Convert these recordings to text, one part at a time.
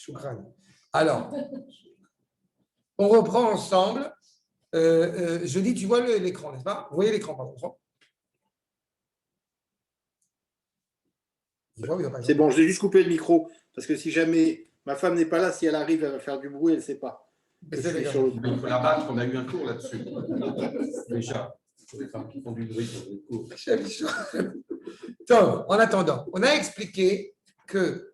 Choukran. Alors, on reprend ensemble. Je dis, tu vois l'écran, n'est-ce pas? Vous voyez l'écran, pardon. C'est bon, je vais juste couper le micro. Parce que si jamais ma femme n'est pas là, si elle arrive, elle va faire du bruit, elle ne sait pas. Il faut la battre, on a eu un cours là-dessus. Déjà, sur les femmes qui font du bruit sur le cours. Donc, en attendant, on a expliqué que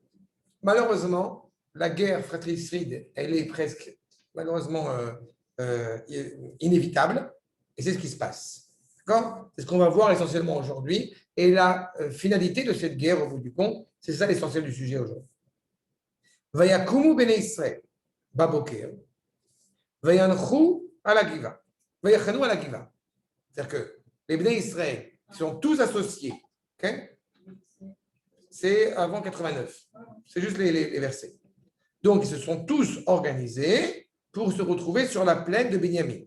malheureusement, la guerre fratricide, elle est presque malheureusement inévitable, et c'est ce qui se passe. D'accord? C'est ce qu'on va voir essentiellement aujourd'hui, et la finalité de cette guerre, au bout du compte, c'est ça l'essentiel du sujet aujourd'hui. Vayakumu bene Israël, baboker, vayanchu à la giva, vayachanu à la giva. C'est-à-dire que les bnei Israël sont tous associés. Okay? C'est avant 89. C'est juste les versets. Donc, ils se sont tous organisés pour se retrouver sur la plaine de Binyamin.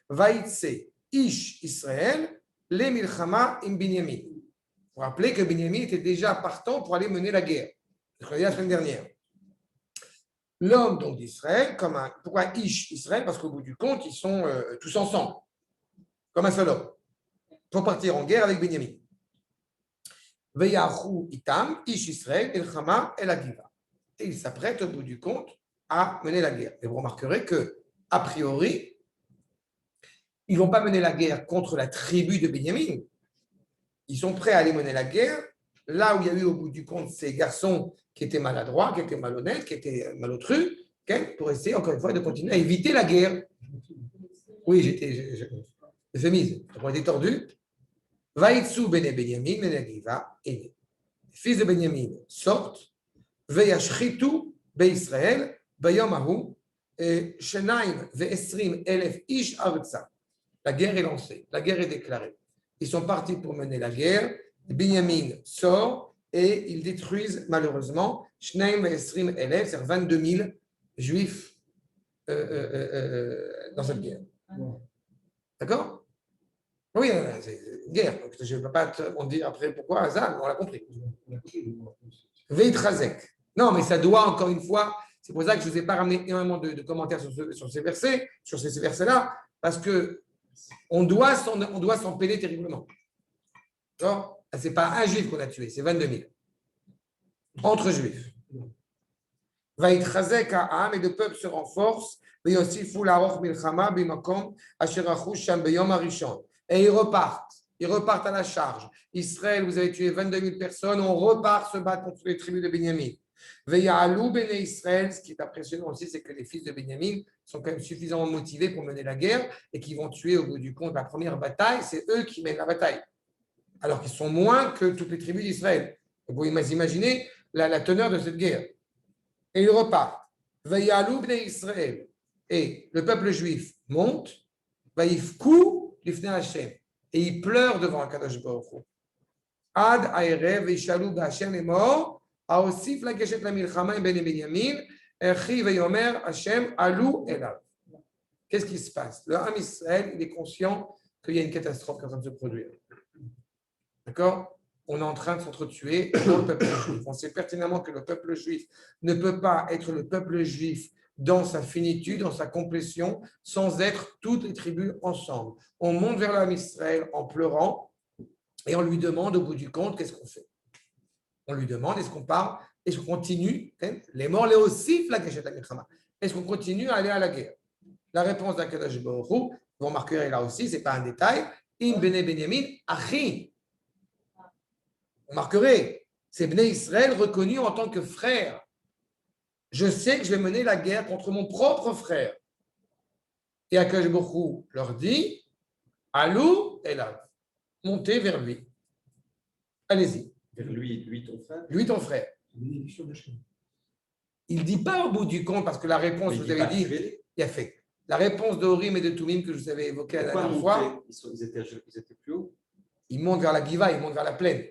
Vaïtse ish Israël, les milchama im Binyamin. Vous vous rappelez que Binyamin était déjà partant pour aller mener la guerre. Je l'ai dit la semaine dernière. L'homme donc d'Israël, pourquoi ish Israël? Parce qu'au bout du compte, ils sont tous ensemble, comme un seul homme, pour partir en guerre avec Binyamin. Veyachu itam ish Israël milchama el agiva. Et ils s'apprêtent au bout du compte à mener la guerre. Et vous remarquerez que, a priori, ils ne vont pas mener la guerre contre la tribu de Binyamin. Ils sont prêts à aller mener la guerre là où il y a eu au bout du compte ces garçons qui étaient maladroits, qui étaient malhonnêtes, qui étaient malotrus, pour essayer encore une fois de continuer à éviter la guerre. Oui, j'ai mise. On était tordus. Vaïtsu bene Binyamin menagiva et les fils de Binyamin sortent. Veyashchitu beIsraël bayom ahu shenaim ve'esrim elef ish arza. La guerre est lancée, la guerre est déclarée. Ils sont partis pour mener la guerre. Binyamin sort et ils détruisent malheureusement shenaim ve'esrim elef, c'est-à-dire 22 000 juifs dans cette guerre. D'accord? Oui, c'est une guerre. Donc je ne peux pas on dit après pourquoi Hazan, on l'a compris. Veitrazek. Non, mais ça doit, encore une fois, c'est pour ça que je ne vous ai pas ramené énormément de commentaires sur ces versets, sur ces versets-là, parce qu'on doit s'en péler terriblement. Ce n'est pas un juif qu'on a tué, c'est 22 000. Entre juifs. Vaitrazek ha'am, et le peuple se renforce, ve'yosifu la'oroch milchama bimakom asher achu sham beyom harishon. Et ils repartent à la charge. Israël, vous avez tué 22 000 personnes, on repart se battre contre les tribus de Binyamin. Ve'ya'alu bene Israël, ce qui est impressionnant aussi, c'est que les fils de Binyamin sont quand même suffisamment motivés pour mener la guerre et qui vont tuer au bout du compte la première bataille, c'est eux qui mènent la bataille. Alors qu'ils sont moins que toutes les tribus d'Israël. Vous pouvez imaginer la teneur de cette guerre. Et ils repartent. Ve'ya'alu bene Israël. Et le peuple juif monte. Vaïfkou lifnei Hashem. Et ils pleurent devant Akadosh Baruch Hu. Ad aerev ve'ishalu b'Hashem lemor. Aosif la geshet la milchama ben Binyamin. Echi ve'yomer Hashem alu elav. Qu'est-ce qui se passe? Le Ham Israël, il est conscient qu'il y a une catastrophe qui est en train de se produire. D'accord? On est en train de s'entretuer dans le peuple juif. On sait pertinemment que le peuple juif ne peut pas être le peuple juif dans sa finitude, dans sa complétion, sans être toutes les tribus ensemble. On monte vers l'Am Israël en pleurant et on lui demande au bout du compte, qu'est-ce qu'on fait? On lui demande, est-ce qu'on part, est-ce qu'on continue? Les morts, les aussi, la Geshet la Milchama. Est-ce qu'on continue à aller à la guerre? La réponse d'Akadosh Baruch Hu, vous remarquerez là aussi, ce n'est pas un détail, Im bene Binyamin achi. Vous remarquerez, c'est Bnei Israël reconnu en tant que frère. Je sais que je vais mener la guerre contre mon propre frère. Et Akadosh Baruch Hu leur dit, Alou elav, montez vers lui. Allez-y. Vers lui, ton frère. Lui, ton frère. Il ne dit pas au bout du compte, parce que la réponse, vous avez dit, il a fait. La réponse d'Orim et de Tumim que je vous avais évoquée la dernière fois. Ils étaient plus hauts. Ils montent vers la Giva, ils montent vers la plaine.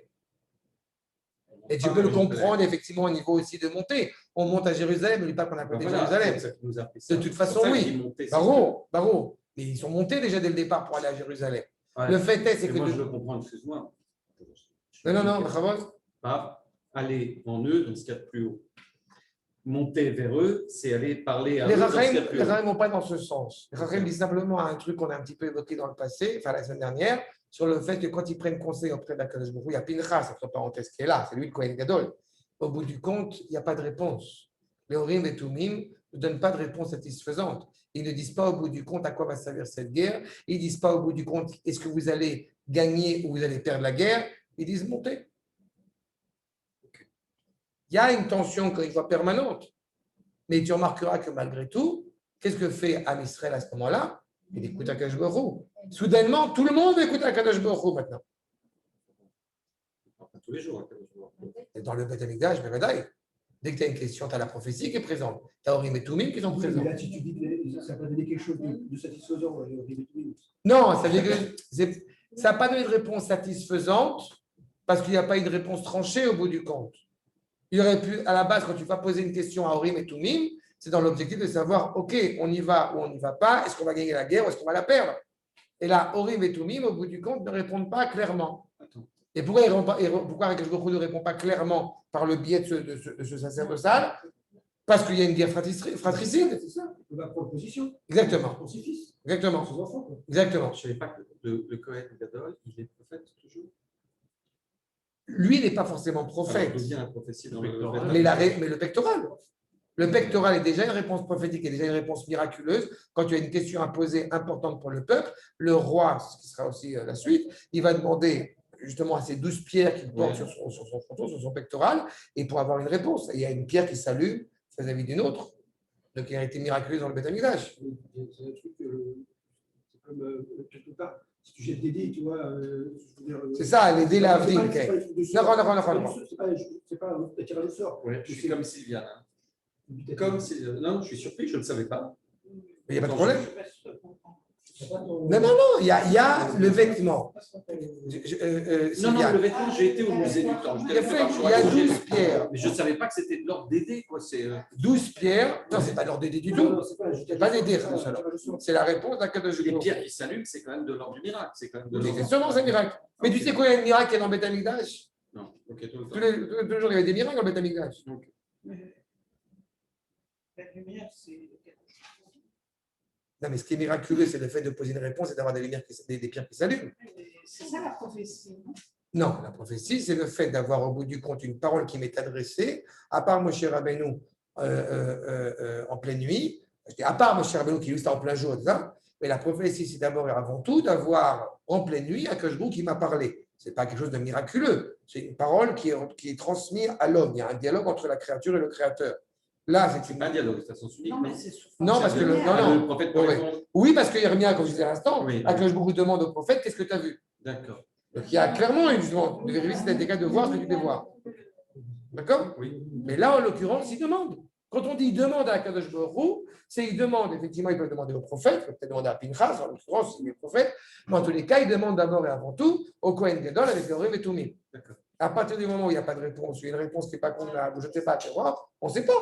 Et tu peux le comprendre effectivement au niveau aussi de monter. On monte à Jérusalem, n'oublie pas qu'on a côté Jérusalem. De toute façon, oui. Barreau. Mais ils sont montés déjà dès le départ pour aller à Jérusalem. Ouais. Le fait est, c'est que. Moi, je le comprends, excuse-moi. Non, Bravos. Pas aller en eux dans ce qu'il y a de plus haut. monter vers eux, c'est aller parler à Les eux dans ce qu'il y a Rachamim plus ne haut. vont pas dans ce sens. Les Rachamim disent simplement un truc qu'on a un petit peu évoqué dans le passé, enfin la semaine dernière, sur le fait que quand ils prennent conseil auprès d'Akadosh Baruch Hu, il y a Pinchas, entre parenthèses, qui est là, c'est lui le Kohen Gadol. Au bout du compte, il n'y a pas de réponse. Les Horim et Tumim ne donnent pas de réponse satisfaisante. Ils ne disent pas au bout du compte à quoi va servir cette guerre. Ils ne disent pas au bout du compte est-ce que vous allez gagner ou vous allez perdre la guerre. Ils disent montez. Il y a une tension, encore une fois, permanente. Mais tu remarqueras que malgré tout, qu'est-ce que fait Am Israël à ce moment-là? Il écoute Akadosh Baruch Hu. Soudainement, tout le monde écoute Akadosh Baruch Hu maintenant. Enfin, tous les jours. Et dans le Beth Amikdash, Bevadaï, dès que tu as une question, tu as la prophétie qui est présente. Tu as Orim et Tumim qui sont Mais présents. là, si tu dis que ça n'a pas donné quelque chose de satisfaisant, Non, ça veut dire que ça n'a pas donné de réponse satisfaisante parce qu'il n'y a pas eu de réponse tranchée au bout du compte. Il aurait pu, à la base, quand tu vas poser une question à Orim et Tumim, c'est dans l'objectif de savoir, OK, on y va ou on n'y va pas, est-ce qu'on va gagner la guerre ou est-ce qu'on va la perdre? Et là, Orim et Tumim, au bout du compte, ne répondent pas clairement. Et pourquoi Akadosh Baruch Hu ne répond pas clairement par le biais de ce sacerdotal? Parce qu'il y a une guerre fratricide. C'est ça, on va prendre position. Exactement. Pour ses fils, Exactement. pour ses enfants. Quoi. Exactement. Je ne savais pas que le Kohen Gadol, il est prophète toujours. Lui n'est pas forcément Alors, prophète, d'où vient la prophétie dans le mais le pectoral. Le pectoral est déjà une réponse prophétique, est déjà une réponse miraculeuse. Quand tu as une question à poser importante pour le peuple, le roi, ce qui sera aussi la suite, il va demander justement à ces 12 pierres qu'il porte sur son fronton, sur son pectoral, et pour avoir une réponse. Et il y a une pierre qui s'allume vis-à-vis d'une autre, donc qui a été miraculeuse dans le Beth Amikdash. C'est un truc, c'est comme quelque part, si tu jettes des dés, tu vois. C'est ça, les dés l'avdil. C'est pas un tirage au sort. Ouais, je suis comme Sylviane. Comme Sylviane. Non, je suis surpris, je ne le savais pas. Mais il n'y a pas de problème. Non, il y a le vêtement. Non, le vêtement, j'ai été au musée du temps. Il y a 12 pierres. Mais je ne savais pas que c'était de l'ordre des dés, quoi. C'est 12 pierres. Non, ce n'est pas l'ordre des dés du tout. C'est pas des dés, c'est la réponse d'Akadosh Baruch les Hu. pierres qui s'allument, c'est quand même de l'ordre du miracle. C'est quand même de Mais l'ordre. sûrement, c'est un miracle. Mais tu sais quoi, il y a un miracle qui est dans Beth Amikdash? Non, ok, tout le temps. Tous les jours, il y avait des miracles dans Beth Amikdash. La lumière, c'est quelque chose. Non, mais ce qui est miraculeux, c'est le fait de poser une réponse et d'avoir des pierres qui s'allument. C'est ça la prophétie. Non, la prophétie, c'est le fait d'avoir au bout du compte une parole qui m'est adressée, à part Moshe Rabbeinu en pleine nuit, à part Moshe Rabbeinu qui lui était en plein jour, ça, mais la prophétie, c'est d'abord et avant tout d'avoir en pleine nuit Akadosh Baruch Hu qui m'a parlé. Ce n'est pas quelque chose de miraculeux, c'est une parole qui est transmise à l'homme. Il y a un dialogue entre la créature et le créateur. Là, c'est pas un dialogue, c'est à sens unique. Non, mais c'est sous Non, parce que le prophète Ouais. répond. Oui, parce que Yermia, comme je disais à l'instant, Oui. Akadosh Baruch Hu demande au prophète qu'est-ce que tu as vu. D'accord. Donc il y a clairement justement de vérifier si tu as des cas de voir ce que tu peux voir. D'accord? Oui. Mais là, en l'occurrence, il demande. Quand on dit il demande à Akadosh Baruch Hu, c'est il demande, effectivement, il peut demander au prophète, il peut peut-être demander à Pinchas, en l'occurrence, il est prophète, mais en tous les cas, il demande d'abord et avant tout au Kohen Gadol avec le Orim et Tumim. D'accord. À partir du moment où il n'y a pas de réponse, il y a une réponse qui n'est pas convenable, je ne sais pas, tu vois, on ne sait pas.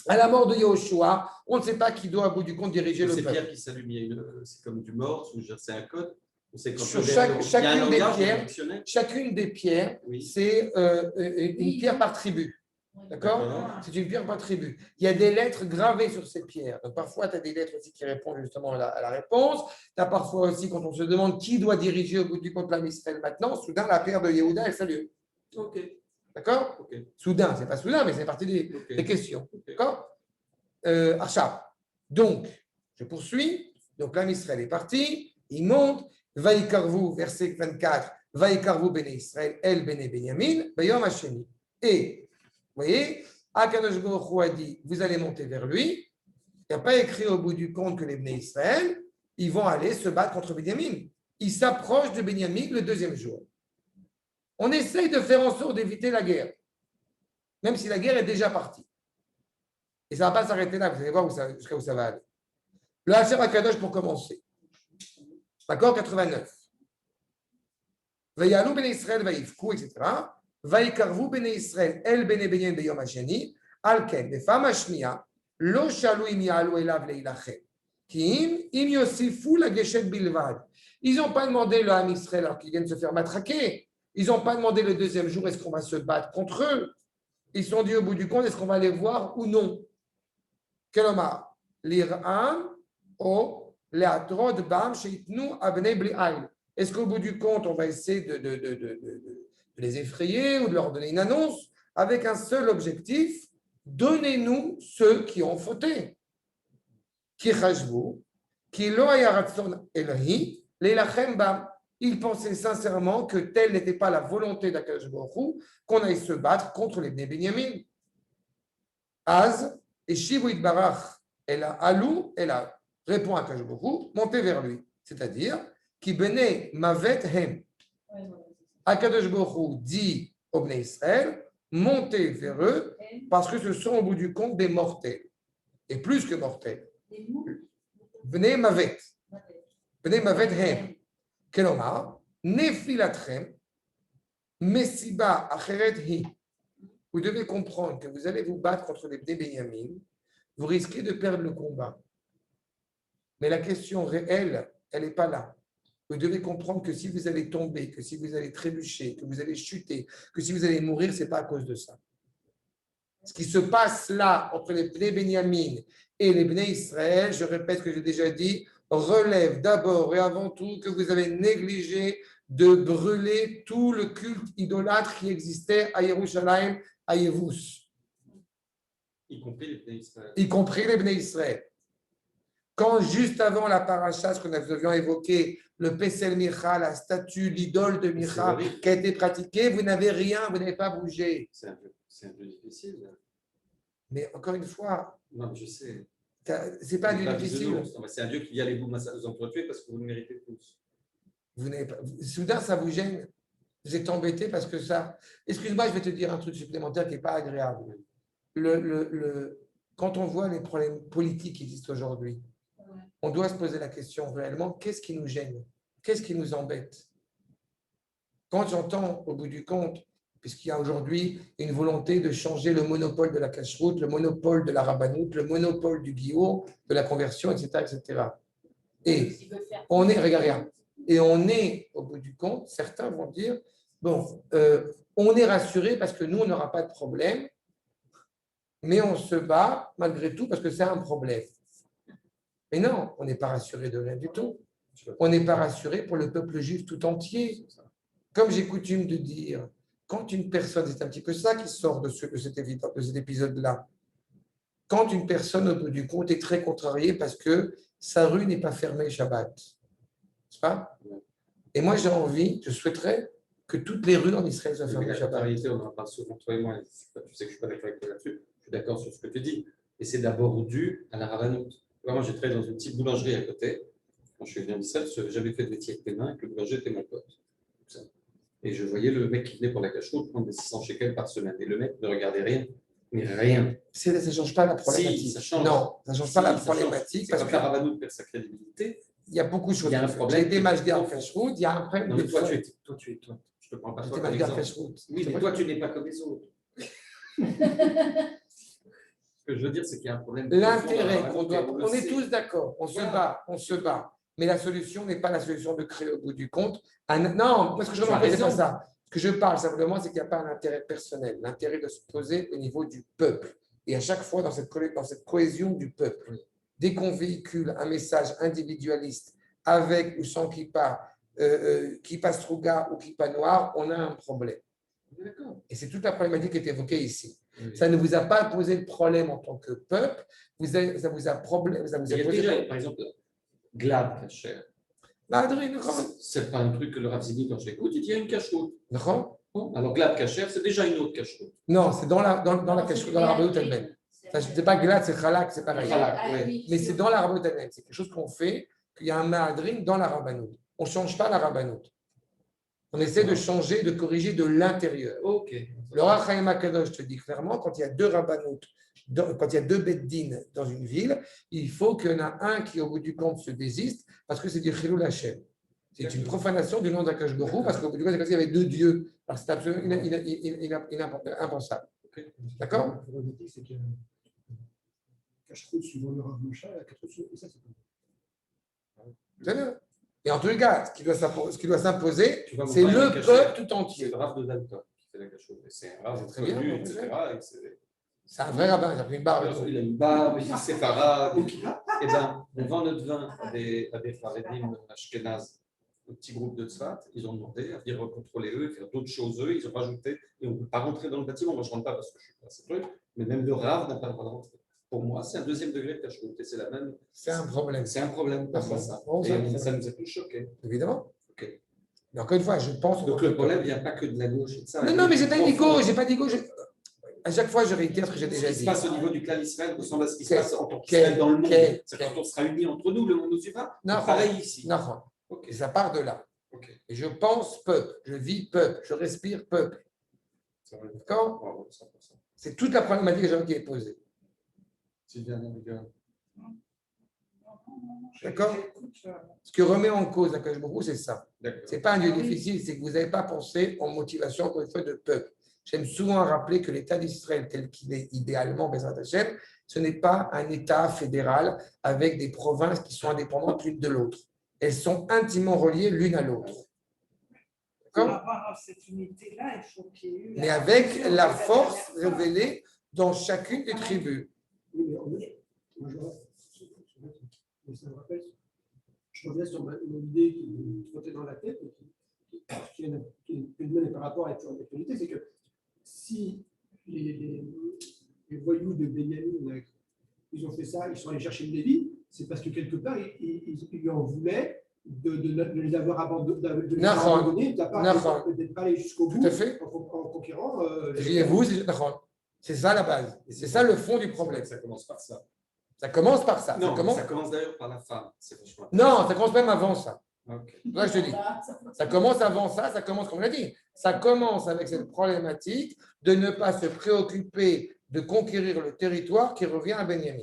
À la mort de Yahushua, on ne sait pas qui doit, à bout du compte, diriger le C'est peuple. pierre qui s'allume, c'est comme du mort, c'est un code. C'est quand Sur il y a un chacune des langage pierres, rédactionnel. chacune des pierres, Oui. c'est une pierre par tribu. D'accord? C'est une pierre par tribu. Il y a des lettres gravées sur ces pierres. Donc, parfois, tu as des lettres aussi qui répondent justement à la réponse. Tu as parfois aussi, quand on se demande qui doit diriger au bout du compte l'âme Israël maintenant, soudain, la pierre de Yehuda, elle s'allume. Ok. D'accord? Ok. Soudain, c'est pas soudain, mais c'est partie des questions. D'accord? Achab. Donc, je poursuis. Donc, l'âme Israël est parti. Il monte. Vaïkarvou, verset 24. Vaïkarvou béné Israël, el béné Benyamin, Bayom Hashemi. Et vous voyez, Akadosh Baruch Hu a dit, vous allez monter vers lui. Il n'y a pas écrit au bout du compte que les Bnei Israël, ils vont aller se battre contre Benyamin. Ils s'approchent de Benyamin le deuxième jour. On essaye de faire en sorte d'éviter la guerre, même si la guerre est déjà partie. Et ça ne va pas s'arrêter là, vous allez voir jusqu'à où ça va aller. Le Hacher Akadosh pour commencer. D'accord, 89. Vayalou Bnei Israël, Vaïfkou, etc. Vaïkarvou Bnei Israël, El Bnei Benyamin Beyom Hasheni, Alken, les femmes Hashnia, Lo Shalou im Ya'alou Elav Leilachem, Ki im Yosifou la Geshet Bilvad. Ils n'ont pas demandé le Ham Israël alors qu'ils viennent se faire matraquer. Ils n'ont pas demandé le deuxième jour est-ce qu'on va se battre contre eux. ils se sont dit au bout du compte, est-ce qu'on va les voir ou non? Kelomar, l'Iram ou l'Atrod Bam Sheitnu Abnei Bli Aïl. Est-ce qu'au bout du compte, on va essayer de les effrayer ou de leur donner une annonce avec un seul objectif? Donnez-nous ceux qui ont fauté. Qui chashvu, qui lo haya ratzon Elohi, leilachem bam. Ils pensaient sincèrement que telle n'était pas la volonté d'Akadosh Baruch Hu, qu'on aille se battre contre les Bnei Binyamin. Az, et Shivu Itbarach, elle a alou, elle a répond à Akadosh Baruch Hu, montez vers lui. C'est-à-dire, qui Bnei Mavet Hem. Akadosh Baruch Hu dit aux Bnei Israël, montez vers eux, parce que ce sont au bout du compte des mortels. Et plus que mortels. Bnei Mavet. Bnei Mavet Hem. Kelomar, Nefilatrem, Mesiba Acheret Hi. Vous devez comprendre que vous allez vous battre contre les Bnei Binyamin, vous risquez de perdre le combat. Mais la question réelle, elle n'est pas là. Vous devez comprendre que si vous allez tomber, que si vous allez trébucher, que vous allez chuter, que si vous allez mourir, ce n'est pas à cause de ça. Ce qui se passe là entre les Bnei Binyamin et les Bnei Israël, je répète ce que j'ai déjà dit, relève d'abord et avant tout que vous avez négligé de brûler tout le culte idolâtre qui existait à Yerushalayim, à Yevus. Y compris les Bnei Israël. Y compris les Bnei Israël. Quand juste avant la paracha, ce que nous avions évoqué, le Pesel Micha, la statue, l'idole de Micha qui a été pratiquée, vous n'avez rien, vous n'avez pas bougé. C'est un peu difficile. Mais encore une fois, Non, mais je sais. c'est pas du difficile. C'est un Dieu qui allez vous entretuer parce que vous le méritez tous. Vous n'avez pas. Soudain, ça vous gêne. Vous êtes embêté parce que ça. Excuse-moi, je vais te dire un truc supplémentaire qui n'est pas agréable. Quand on voit les problèmes politiques qui existent aujourd'hui, on doit se poser la question réellement, qu'est-ce qui nous gêne? Qu'est-ce qui nous embête? Quand j'entends, au bout du compte, puisqu'il y a aujourd'hui une volonté de changer le monopole de la cacheroute, le monopole de la rabbanoute, le monopole du guillot, de la conversion, etc., etc. Et on est, regarde rien, et on est, au bout du compte, certains vont dire, bon, on est rassuré parce que nous, on n'aura pas de problème, mais on se bat malgré tout parce que c'est un problème. Mais non, on n'est pas rassuré de rien du tout. On n'est pas rassuré pour le peuple juif tout entier. Comme j'ai coutume de dire, quand une personne, c'est un petit peu ça qui sort de cet épisode-là, quand une personne, au bout du compte, est très contrariée parce que sa rue n'est pas fermée Shabbat. N'est-ce pas? Et moi, j'ai envie, je souhaiterais que toutes les rues en Israël soient fermées Shabbat. La réalité, on en parle souvent, toi et moi, tu sais que je ne suis pas d'accord avec toi là-dessus, je suis d'accord sur ce que tu dis. Et c'est d'abord dû à la rabbanoute. Moi, j'ai travaillé dans une petite boulangerie à côté. Quand je suis venu en Israël, j'avais fait de métier avec tes mains, que le boulanger était mon pote. Et je voyais le mec qui venait pour la cache-route prendre des 600 shekels par semaine. Et le mec ne regardait rien. Mais rien. Ça ne change pas la problématique. Si, ça change. Non, ça ne change pas la problématique. Parce que la rabbanoute perd sa crédibilité. Il y a beaucoup de choses. Il y a un problème. J'ai été masqué en cache-route, il y a un problème. Non, mais toi, je te prends pas toi comme exemple. Oui, mais toi, tu n'es pas comme les autres. Ce que je veux dire, c'est qu'il y a un problème. L'intérêt qu'on doit. On est tous d'accord, on se bat. Mais la solution n'est pas la solution de créer au bout du compte. Non, parce que je ne remarque pas ça. Ce que je parle simplement, c'est qu'il n'y a pas un intérêt personnel. L'intérêt de se poser au niveau du peuple. Et à chaque fois, dans cette cohésion du peuple, dès qu'on véhicule un message individualiste avec ou sans kippa struga ou kippa noir, on a un problème. Et c'est toute la problématique qui est évoquée ici. Ça ne vous a pas posé de problème en tant que peuple, ça vous a posé. Par exemple, Glad Kacher. C'est pas un truc que le Rav Zini, quand je l'écoute, il dit il y a une cache-route. Alors Glad Kacher, c'est déjà une autre cache-route. Non, c'est dans la cache-route, dans la rabbanoute elle-même. C'est pas Glad, c'est Chalak, c'est pareil. Mais c'est dans la rabbanoute elle-même. C'est quelque chose qu'on fait, qu'il y a un Mahadrin dans la rabbanoute. On ne change pas la rabbanoute. On essaie de changer, de corriger de l'intérieur. Le Rav Chaim HaKadosh te dit clairement, quand il y a deux rabbanoutes, quand il y a deux beddines dans une ville, il faut qu'il y en a un qui, au bout du compte, se désiste parce que c'est du Chilul Hashem. C'est une profanation du nom d'Akadosh Baruch Hu parce qu'au bout du compte, c'est comme s'il y avait deux dieux. Alors c'est absolument impensable. D'accord? La problématique, c'est qu'il y a une cache-route suivant le Rav Moshe, la cache-route suivant. Et ça, c'est pas bien. Et en tout cas, ce qui doit s'imposer, c'est le peuple tout entier. C'est le Rav de Dalton. fait la cachoute. C'est un rabbin très bien, connu, on peut etc. faire. et c'est- C'est un vrai rabbin, il a pris une barbe. Alors, il a une barbe, il est séfarade. Eh bien, on vend notre vin à des Haredim Ashkenaz, un petit groupe de Tzfat. Ils ont demandé à venir contrôler eux, faire d'autres choses eux. Ils ont rajouté, et on ne peut pas rentrer dans le bâtiment. Moi, je ne rentre pas parce que je suis pas assez truc, mais même le Rav n'a pas le droit de rentrer. Pour moi, c'est un deuxième degré de cachoute. Et c'est la même. C'est un problème. C'est un problème pour moi, ça. Bon, Et ça nous a tous choqués. Évidemment. Ok. Mais encore une fois, je pense. Donc le problème ne vient pas que de la gauche et de ça. Non, non, mais j'ai pas dit gauche, j'ai pas dit gauche. À chaque fois, je réitère ce que j'ai Ce déjà qui se dit. passe au niveau du clan Israël ressemble à ce qui se Quel- passe en tant quel- qu'Israël dans le monde. quel- C'est quand on sera unis entre nous, le monde nous suivra. Non, Pareil ici. Non, Ok. et ça part de là. Ok. Et je pense peuple, je vis peuple, je respire peuple. Ça va. D'accord? Bravo, 100%. C'est toute la problématique que j'ai posée. Sylviane, les gars. D'accord. J'écoute, Ce que remet en cause la Kadosh Baruch Hu, c'est ça. D'accord. Ce n'est pas un Dieu Ah oui. difficile, c'est que vous n'avez pas pensé en motivation, encore une fois, de peuple. J'aime souvent rappeler que l'État d'Israël, tel qu'il est idéalement, Bezrat Hashem, ce n'est pas un État fédéral avec des provinces qui sont indépendantes l'une de l'autre. Elles sont intimement reliées l'une à l'autre. pour D'accord? avoir cette unité-là, il faut qu'il y ait eu. Mais avec la force révélée dans chacune des tribus. Oui, mais moi, ça me rappelle, je reviens sur une idée qui me trottait dans la tête, et qui est menée par rapport à l'actualité, c'est que si les voyous de Benyamin, ils ont fait ça, ils sont allés chercher le Lévi, c'est parce que quelque part, ils lui en voulaient de les avoir abandonnés, d'être pas allé jusqu'au bout Tout à fait. en conquérant. Riez-vous, c'est ça la base. C'est ça le fond du problème. Ça commence par ça. Ça commence par ça. Non, ça commence... ça commence d'ailleurs par la femme. C'est vachement Non, ça commence même avant ça. Ok. Là, je te dis. Ça commence avant ça, ça commence, comme on l'a dit, ça commence avec cette problématique de ne pas se préoccuper de conquérir le territoire qui revient à Benjamin.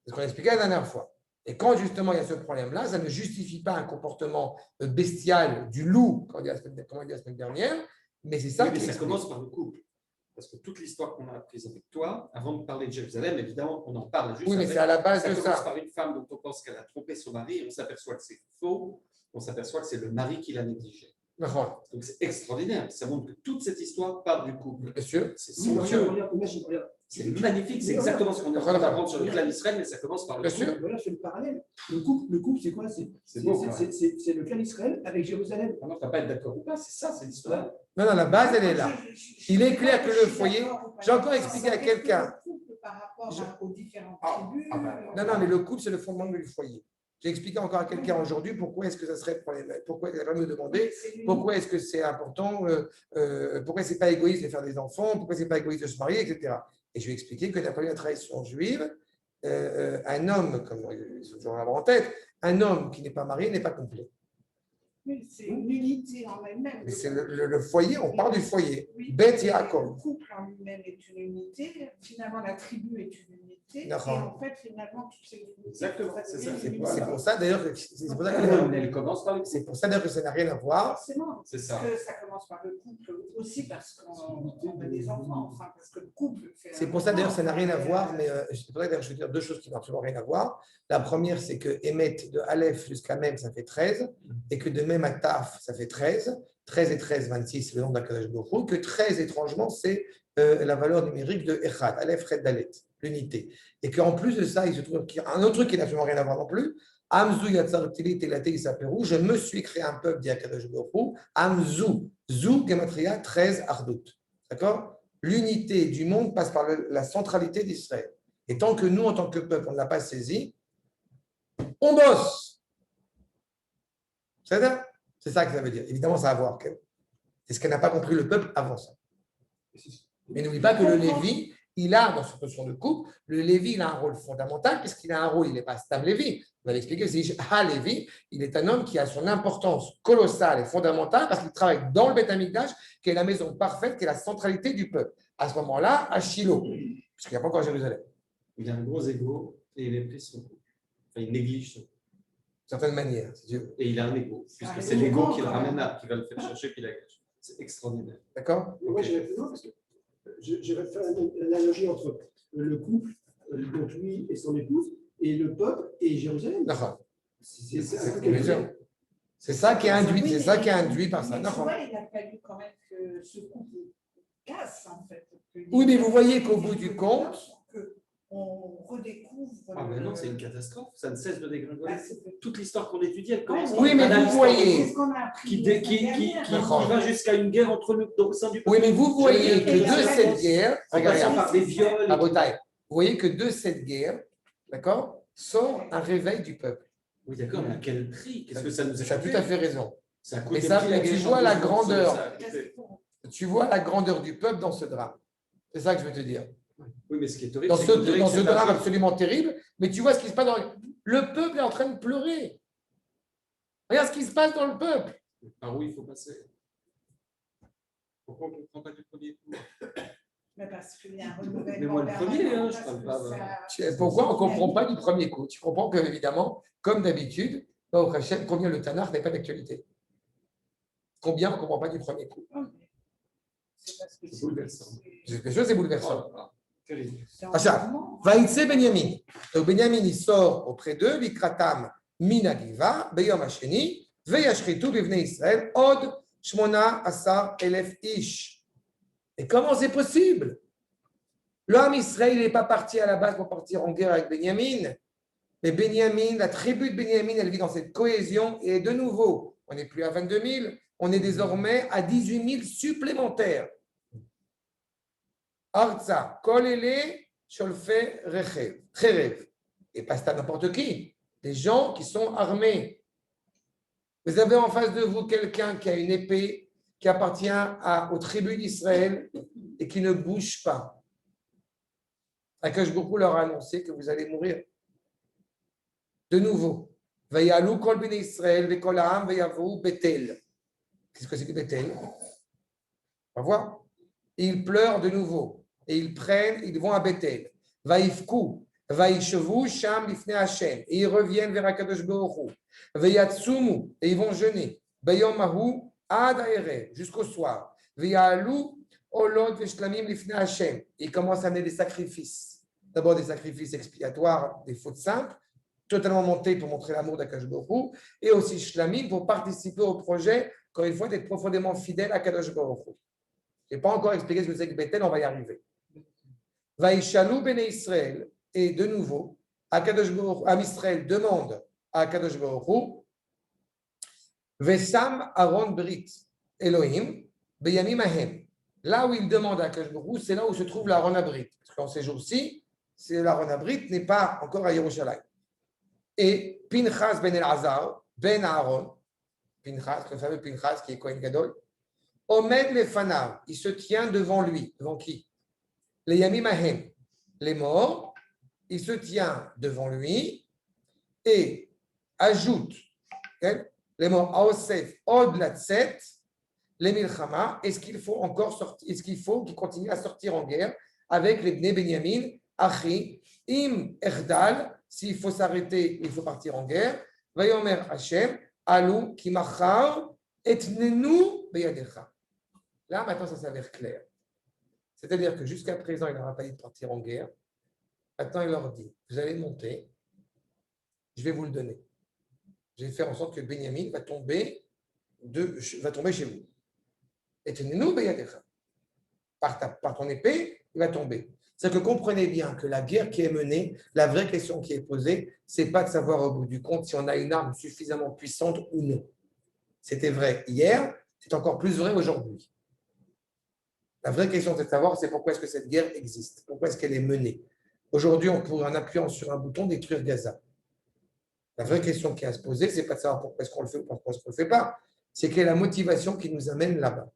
C'est ce qu'on a expliqué la dernière fois. Et quand justement il y a ce problème-là, ça ne justifie pas un comportement bestial du loup, comme on dit la semaine dernière, mais c'est ça Oui, mais qui ça explique. commence par le couple. Parce que toute l'histoire qu'on a apprise avec toi, avant de parler de Jérusalem, évidemment, on en parle juste Oui, mais avec. c'est à la base de commence ça. par une femme dont on pense qu'elle a trompé son mari, et on s'aperçoit que c'est faux, on s'aperçoit que c'est le mari qui l'a négligé. D'accord. Donc c'est extraordinaire. Ça montre que toute cette histoire part du couple. Monsieur, C'est Oui, somptueux. regarde. C'est magnifique. C'est exactement ce qu'on est en train d'apprendre sur le clan d'Israël, mais ça commence par le Bien sûr. couple. Voilà, je fais le parallèle. Le couple, c'est quoi? C'est beau, quand même. C'est le clan d'Israël avec Jérusalem. Alors, tu vas pas être d'accord ou pas, c'est ça, c'est l'histoire. non, la base, elle est là. Il est clair que le foyer, j'ai encore expliqué à quelqu'un. Par rapport aux différentes Ah, tribus. Non, mais le couple, c'est le fondement du foyer. J'ai expliqué encore à quelqu'un aujourd'hui pourquoi est-ce que ça serait problématique, pourquoi il va me demander pourquoi est-ce que c'est important, pourquoi c'est pas égoïste de faire des enfants, pourquoi c'est pas égoïste de se marier, etc. Et je lui ai expliqué que d'après la tradition juive, un homme, comme ils sont toujours avoir en tête, un homme qui n'est pas marié n'est pas complet. Oui, c'est une unité en elle-même. Mais c'est le foyer, on parle du foyer. Oui, Beth le Yaakov. couple en lui-même est une unité, finalement la tribu est une unité, et D'accord. en fait, finalement, toutes ces unités. Exactement, c'est ça. C'est pour ça d'ailleurs que Elle commence par le c'est couple. pour ça d'ailleurs que ça n'a rien à voir. Forcément, C'est ça. parce que ça commence par le couple aussi parce qu'on a des enfants, enfin, parce que le couple fait. C'est pour ça d'ailleurs que ça n'a rien à voir, mais c'est pour ça que d'ailleurs, je veux dire deux choses qui n'ont absolument rien à voir. La première, c'est que Emet de Aleph jusqu'à Mem, ça fait 13, et que de Mem à Taf, ça fait 13. 13 et 13, 26, c'est le nom d'Akadosh Baruch Hu, que 13, étrangement, c'est la valeur numérique de Echad, Aleph, Red, Dalet, l'unité. Et qu'en plus de ça, il se trouve qu'il y a un autre truc qui n'a absolument rien à voir non plus. Amzu Yatzar Tilit Elate Isaperu, je me suis créé un peuple, dit Akadosh Baruch Hu. Amzu, Zu Gematria 13 Ardout. D'accord? L'unité du monde passe par la centralité d'Israël. Et tant que nous, en tant que peuple, on ne l'a pas saisi, on bosse. C'est ça que ça veut dire. Évidemment, ça a à voir. C'est ce qu'elle n'a pas compris le peuple avant ça. Mais n'oublie pas que le Lévi, il a, dans cette notion de couple, le Lévi, il a un rôle fondamental, puisqu'il a un rôle, il n'est pas Stam Lévi. On va l'expliquer, c'est Lévi, il est un homme qui a son importance colossale et fondamentale, parce qu'il travaille dans le Beth Amikdash, qui est la maison parfaite, qui est la centralité du peuple. À ce moment-là, à Shiloh, puisqu'il n'y a pas encore Jérusalem. Il a un gros ego et il est pris son couple. Enfin, il néglige son couple. D'une certaine manière, si tu veux. Et il a un ego, puisque c'est l'ego qui le ramène là, qui va le faire chercher, puis il la cache. C'est extraordinaire. D'accord? Moi, j'irais plus loin parce que j'irais faire l'analogie entre le couple, donc lui et son épouse, et le peuple et Jérusalem. D'accord. C'est C'est un peu bien sûr. C'est ça qui est induit, c'est ça qui est induit par ça. Mais tu D'accord. vois, il a fallu quand même que ce couple casse, en fait. Oui, mais vous voyez qu'au bout du compte, on redécouvre. Ah, mais non, c'est une catastrophe. Ça ne cesse de dégringoler. Bah, c'est- Toute l'histoire qu'on étudie, elle commence. Oui, mais vous voyez- C'est ce qu'on a appris Qui la semaine dernière. va jusqu'à une guerre entre le au sein du oui, mais vous voyez Je que veux de dire, cette guerre, en passant regardez, par des viols. à Bretagne, vous voyez que de cette guerre, d'accord, sort un réveil du peuple. Oui, d'accord, mais à quel prix? Qu'est-ce que ça nous a Tu as tout à fait raison. Ça a coûté Mais ça, pris la tu guerre vois la chanteuse, grandeur. ça a coûté. Tu vois la grandeur du peuple dans ce drame. C'est ça que je veux te dire. Oui, mais ce qui est horrible, Dans c'est ce, qu'on dirait dans que ce c'est un drame jeu. absolument terrible, mais tu vois ce qui se passe dans le peuple est en train de pleurer. Regarde ce qui se passe dans le peuple. Par où il faut passer? Pourquoi on ne comprend pas du premier coup? Mais parce qu'il y a un renouvellement. Mais moi, le premier, hein, je permanent, parle parce pas, que ça- Pourquoi on ne comprend pas du premier coup? Tu comprends que, évidemment, comme d'habitude, au Hachem, combien le Tanakh n'est pas d'actualité? Combien on ne comprend pas du premier coup? C'est parce que C'est bouleversant. Quelque chose est bouleversant. Terrible. c'est un Acha, mouvement. Vaïtse Benyamin. Donc Benyamin, il sort auprès d'eux, Vikratam Minagiva, Beyom Hasheni, Veyashritu Bivnei Israël, Od Shmona Asar Elef Ish. Et comment c'est possible? L'homme Israël n'est pas parti à la base pour partir en guerre avec Benyamin. Mais Benyamin, la tribu de Benyamin, elle vit dans cette cohésion. Et de nouveau, on n'est plus à 22 000, on est désormais à 18 000 supplémentaires. Arza, Kolele, Sholfe, Rechev, Cherev. Et pas ça n'importe qui. Des gens qui sont armés. Vous avez en face de vous quelqu'un qui a une épée, qui appartient aux tribus d'Israël et qui ne bouge pas. Akash beaucoup leur a annoncé que vous allez mourir. De nouveau. Vayalou kol bnei Israël, vekol ha'am, vayavou Bethel. Qu'est-ce que c'est que Bethel? On va voir. Ils pleurent de nouveau. Et ils vont à Bethel. Vaïfkou, vaïchevu, sham, lifnei Hashem. Et ils reviennent vers Akadosh Baruch Hu. Vayatsumu, et ils vont jeûner. Bayom ahu, ad ha'erev, jusqu'au soir. Vayalou, olod, veshlamim, lifnei Hashem. Ils commencent à amener des sacrifices. D'abord des sacrifices expiatoires, des fautes simples, totalement montés pour montrer l'amour d'Akadosh Baruch Hu, et aussi shlamim pour participer au projet, encore une fois, d'être profondément fidèle à Akadosh Baruch Hu. Je n'ai pas encore expliqué ce que c'est que Bethel, on va y arriver. Vaïchalou bene Israël, et de nouveau, Akadosh Baruch Hu, Israël demande à Akadosh Baruch Hu, Vesam Aaron Brit Elohim, Beyamim Ahem. Là où il demande à Akadosh Baruch Hu, c'est là où se trouve l'Aaron Abrit. Parce qu'en ces jours-ci, l'Aaron Abrit n'est pas encore à Yerushalayim. Et Pinchas ben Elazar, ben Aaron, Pinchas, le fameux Pinchas qui est Kohen Gadol, Omed Lefanav, il se tient devant lui. Devant qui? Les Yamim Ahem, les morts, il se tient devant lui et ajoute les morts Aosef, Od Latset, les Milchama, est-ce qu'il faut encore sortir, est-ce qu'il faut qu'il continue à sortir en guerre avec les Bnei Benyamin, Achi, Im Erdal, s'il faut s'arrêter, il faut partir en guerre, Vayomer Hashem, Alou, Kimachar, Etnenu Beyadecha. Là, maintenant, ça s'avère clair. C'est-à-dire que jusqu'à présent, il n'aura pas dit de partir en guerre. Maintenant, il leur dit, vous allez monter, je vais vous le donner. Je vais faire en sorte que Benyamin va tomber chez vous. Et tenez-nous, par ton épée, il va tomber. C'est-à-dire que comprenez bien que la guerre qui est menée, la vraie question qui est posée, ce n'est pas de savoir au bout du compte si on a une arme suffisamment puissante ou non. C'était vrai hier, c'est encore plus vrai aujourd'hui. La vraie question, c'est de savoir pourquoi est-ce que cette guerre existe, pourquoi est-ce qu'elle est menée. Aujourd'hui, on pourrait, en appuyant sur un bouton, détruire Gaza. La vraie question qui est à se poser, ce n'est pas de savoir pourquoi est-ce qu'on le fait ou pourquoi est-ce qu'on ne le fait pas. C'est quelle est la motivation qui nous amène là-bas.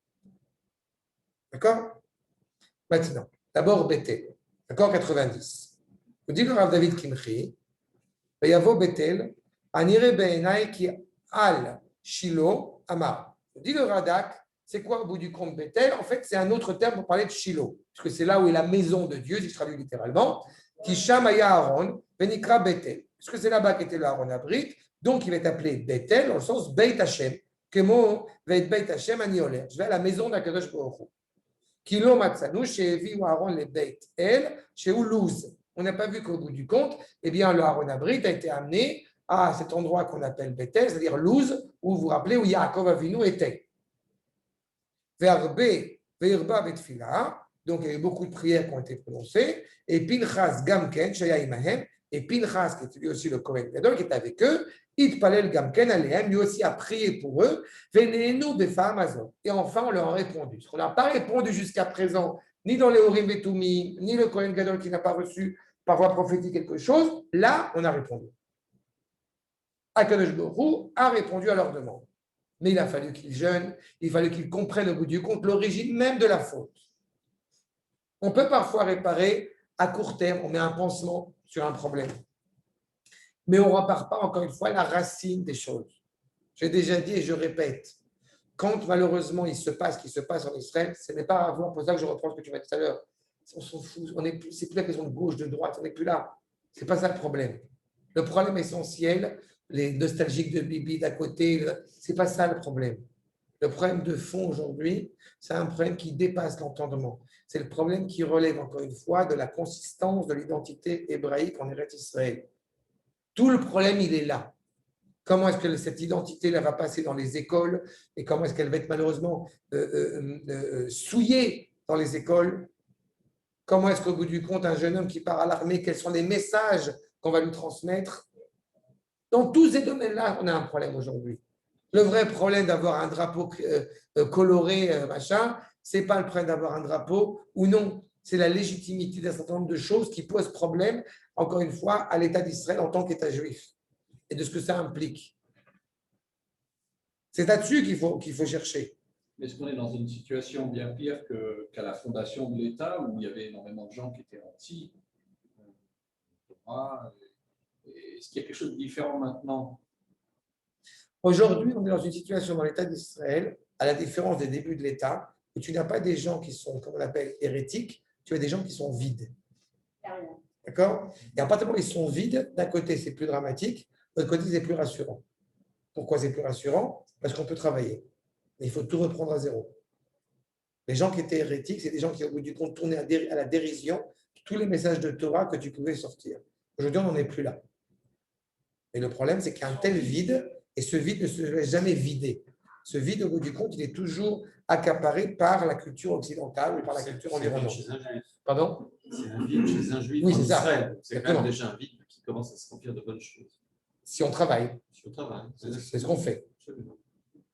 D'accord? Maintenant, d'abord Bethel. D'accord? 90. Vous dites le Rav David Kimchi, Vayavo Bethel, Anire Be'enai ki al Shilo Amar. Vous dites le Radak, c'est quoi au bout du compte Bethel? En fait, c'est un autre terme pour parler de Shiloh, parce que c'est là où est la maison de Dieu, si je traduis littéralement. Kisham Aya Aaron, Venikra Bethel. Parce que c'est là-bas qu'était le Aaron Abrit, donc il va être appelé Bethel, dans le sens Beit Hashem, que mot va être Beit Hashem Anioler. Je vais à la maison d'Akadosh Baruch Hu. Kilo Matzanu, chez Evi ou Aaron les Beit El, chez Oulouz. On n'a pas vu qu'au bout du compte, eh bien, le Aaron Abrit a été amené à cet endroit qu'on appelle Bethel, c'est-à-dire Luz, où vous vous rappelez où Yaakov Avinu était. Verbe, Veirba, Betfila. Donc, il y a eu beaucoup de prières qui ont été prononcées. Et Pinchas Gamken, Shaya Imahem, et Pinchas, qui était lui aussi le Kohen Gadol, qui est avec eux, Itpalel Gamken Alehem, lui aussi a prié pour eux. Venenu Befa Amazon. Et enfin, on leur a répondu. On n'a pas répondu jusqu'à présent, ni dans les Horim Betumim, ni le Kohen Gadol qui n'a pas reçu par voie prophétique quelque chose. Là, on a répondu. Akadosh Baruch Hu a répondu à leur demande. Mais il a fallu qu'ils jeûnent, il fallait qu'ils comprennent au bout du compte l'origine même de la faute. On peut parfois réparer à court terme, on met un pansement sur un problème. Mais on ne repart pas, encore une fois, la racine des choses. J'ai déjà dit et je répète, quand malheureusement il se passe ce qui se passe en Israël, ce n'est pas à voir, pour ça que je reprends ce que tu m'as dit tout à l'heure. On s'en fout, c'est plus la question de gauche, de droite, on n'est plus là. Ce n'est pas ça le problème. Le problème essentiel, les nostalgiques de Bibi d'à côté, ce n'est pas ça le problème. Le problème de fond aujourd'hui, c'est un problème qui dépasse l'entendement. C'est le problème qui relève, encore une fois, de la consistance de l'identité hébraïque en Eretz Israël. Tout le problème, il est là. Comment est-ce que cette identité-là va passer dans les écoles et comment est-ce qu'elle va être malheureusement souillée dans les écoles? Comment est-ce qu'au bout du compte, un jeune homme qui part à l'armée, quels sont les messages qu'on va lui transmettre? Dans tous ces domaines-là, on a un problème aujourd'hui. Le vrai problème d'avoir un drapeau coloré, machin, ce n'est pas le problème d'avoir un drapeau ou non. C'est la légitimité d'un certain nombre de choses qui posent problème, encore une fois, à l'État d'Israël en tant qu'État juif et de ce que ça implique. C'est là-dessus qu'il faut chercher. Mais est-ce qu'on est dans une situation bien pire qu'à la fondation de l'État, où il y avait énormément de gens qui étaient anti? Est-ce qu'il y a quelque chose de différent maintenant? Aujourd'hui, on est dans une situation dans l'État d'Israël, à la différence des débuts de l'État, où tu n'as pas des gens qui sont, comme on appelle, hérétiques, tu as des gens qui sont vides. D'accord? Et à partir du moment où ils sont vides, d'un côté, c'est plus dramatique, de l'autre côté, c'est plus rassurant. Pourquoi c'est plus rassurant? Parce qu'on peut travailler. Mais il faut tout reprendre à zéro. Les gens qui étaient hérétiques, c'est des gens qui, au bout du compte, tournaient à la dérision tous les messages de Torah que tu pouvais sortir. Aujourd'hui, on n'en est plus là. Et le problème, c'est qu'il y a un tel vide, et ce vide ne se laisse jamais vider. Ce vide, au bout du compte, il est toujours accaparé par la culture occidentale ou par la culture environnementale. Pardon? C'est un vide chez un juif Oui, en c'est ça. Israël. C'est quand Exactement. même déjà un vide qui commence à se remplir de bonnes choses. Si on travaille, Si on travaille. c'est ce qu'on fait. Absolument.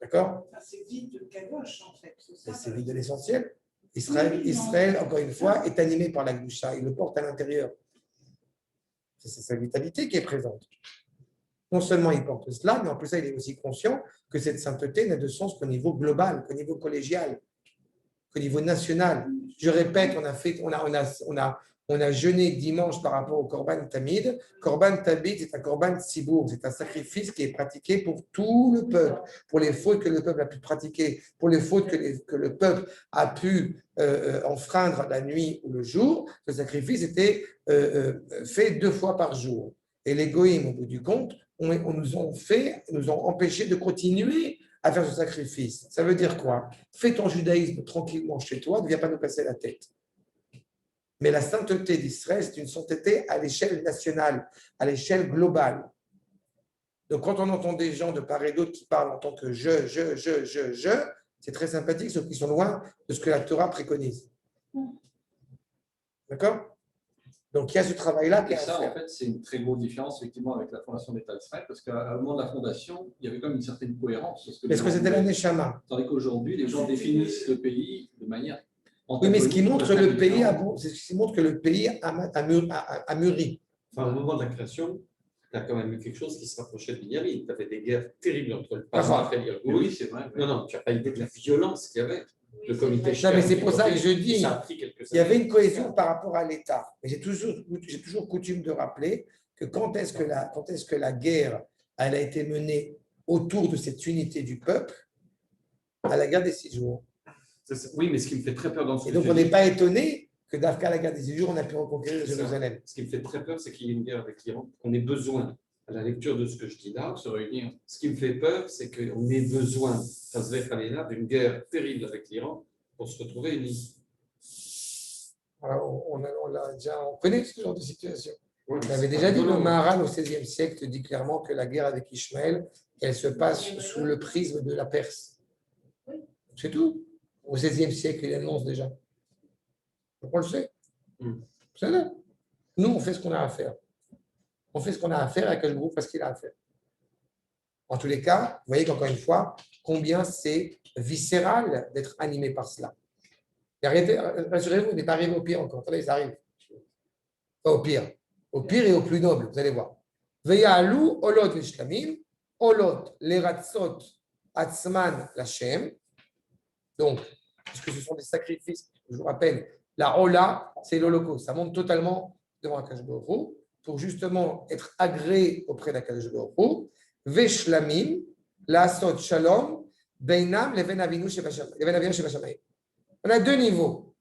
D'accord? Enfin, c'est vide de Kadosh, en fait. Et c'est vide de l'essentiel. Israël, encore une fois, est animé par la Gdusha. Il le porte à l'intérieur. C'est sa vitalité qui est présente. Non seulement il porte cela, mais en plus, il est aussi conscient que cette sainteté n'a de sens qu'au niveau global, qu'au niveau collégial, qu'au niveau national. Je répète, on a jeûné dimanche par rapport au Korban Tamid. Korban Tamid, c'est un Korban Tzibour, c'est un sacrifice qui est pratiqué pour tout le peuple, pour les fautes que le peuple a pu pratiquer, pour les fautes que le peuple a pu enfreindre la nuit ou le jour. Ce sacrifice était fait 2 fois par jour. Et les goïms, au bout du compte, nous ont empêchés de continuer à faire ce sacrifice. Ça veut dire quoi? Fais ton judaïsme tranquillement chez toi, ne viens pas nous passer la tête. Mais la sainteté d'Israël, c'est une sainteté à l'échelle nationale, à l'échelle globale. Donc, quand on entend des gens de part et d'autre qui parlent en tant que c'est très sympathique, sauf qu'ils sont loin de ce que la Torah préconise. D'accord? Donc, il y a ce travail-là qui Et est à ça, faire. en fait, c'est une très grosse différence, effectivement, avec la fondation de l'État d'Israël, parce qu'à moment de la fondation, il y avait quand même une certaine cohérence. Est-ce que c'était la Neshama? Tandis qu'aujourd'hui, les gens définissent le pays de manière. Oui, mais ce qui montre que le pays a mûri. Enfin, au moment de la création, tu as quand même eu quelque chose qui se rapprochait de Binyamin. Tu avais des guerres terribles entre le Parma et le Oui, c'est vrai. Non, non, tu n'as pas idée de la violence qu'il y avait. Le comité Non, mais c'est pour ça que je dis, ça a pris quelques il y avait années. une cohésion par rapport à l'État. Mais j'ai toujours coutume de rappeler que quand est-ce que la guerre elle a été menée autour de cette unité du peuple, à la guerre des 6 jours. Oui, mais ce qui me fait très peur dans ce Et donc, on n'est pas étonné que d'Afrique la guerre des 6 jours, on a pu reconquérir Jérusalem. Ce qui me fait très peur, c'est qu'il y ait une guerre avec l'Iran, qu'on ait besoin, à la lecture de ce que je dis là, Se réunir. ce qui me fait peur, c'est qu'on ait besoin, d'une guerre terrible avec l'Iran pour se retrouver unis. Alors, on connaît ce genre de situation. Ouais, J'avais déjà dit, le Maharal au XVIe siècle dit clairement que la guerre avec Ishmaël, elle se passe sous le prisme de la Perse. C'est tout. Au XVIe siècle, il annonce déjà. Donc on le sait. C'est là. Nous, on fait ce qu'on a à faire. On fait ce qu'on a à faire avec le groupe parce qu'il a à faire. En tous les cas, vous voyez qu'encore une fois, combien c'est viscéral d'être animé par cela. Rassurez-vous, on n'est pas arrivé au pire encore. Attendez, ça arrive. Pas au pire. Au pire et au plus noble, vous allez voir. Ve'ya'alu olot v'shlamim, olot leratzot atzman lachem. Donc, puisque ce sont des sacrifices, je vous rappelle, la Ola, c'est l'Holocauste. Ça monte totalement devant Akadosh Baruch Hu pour justement être agréé auprès d'Akadosh Baruch Hu. Veshlamim, la Asot Shalom, Beinam, Leven Avinu Shebashamayim. On a deux niveaux.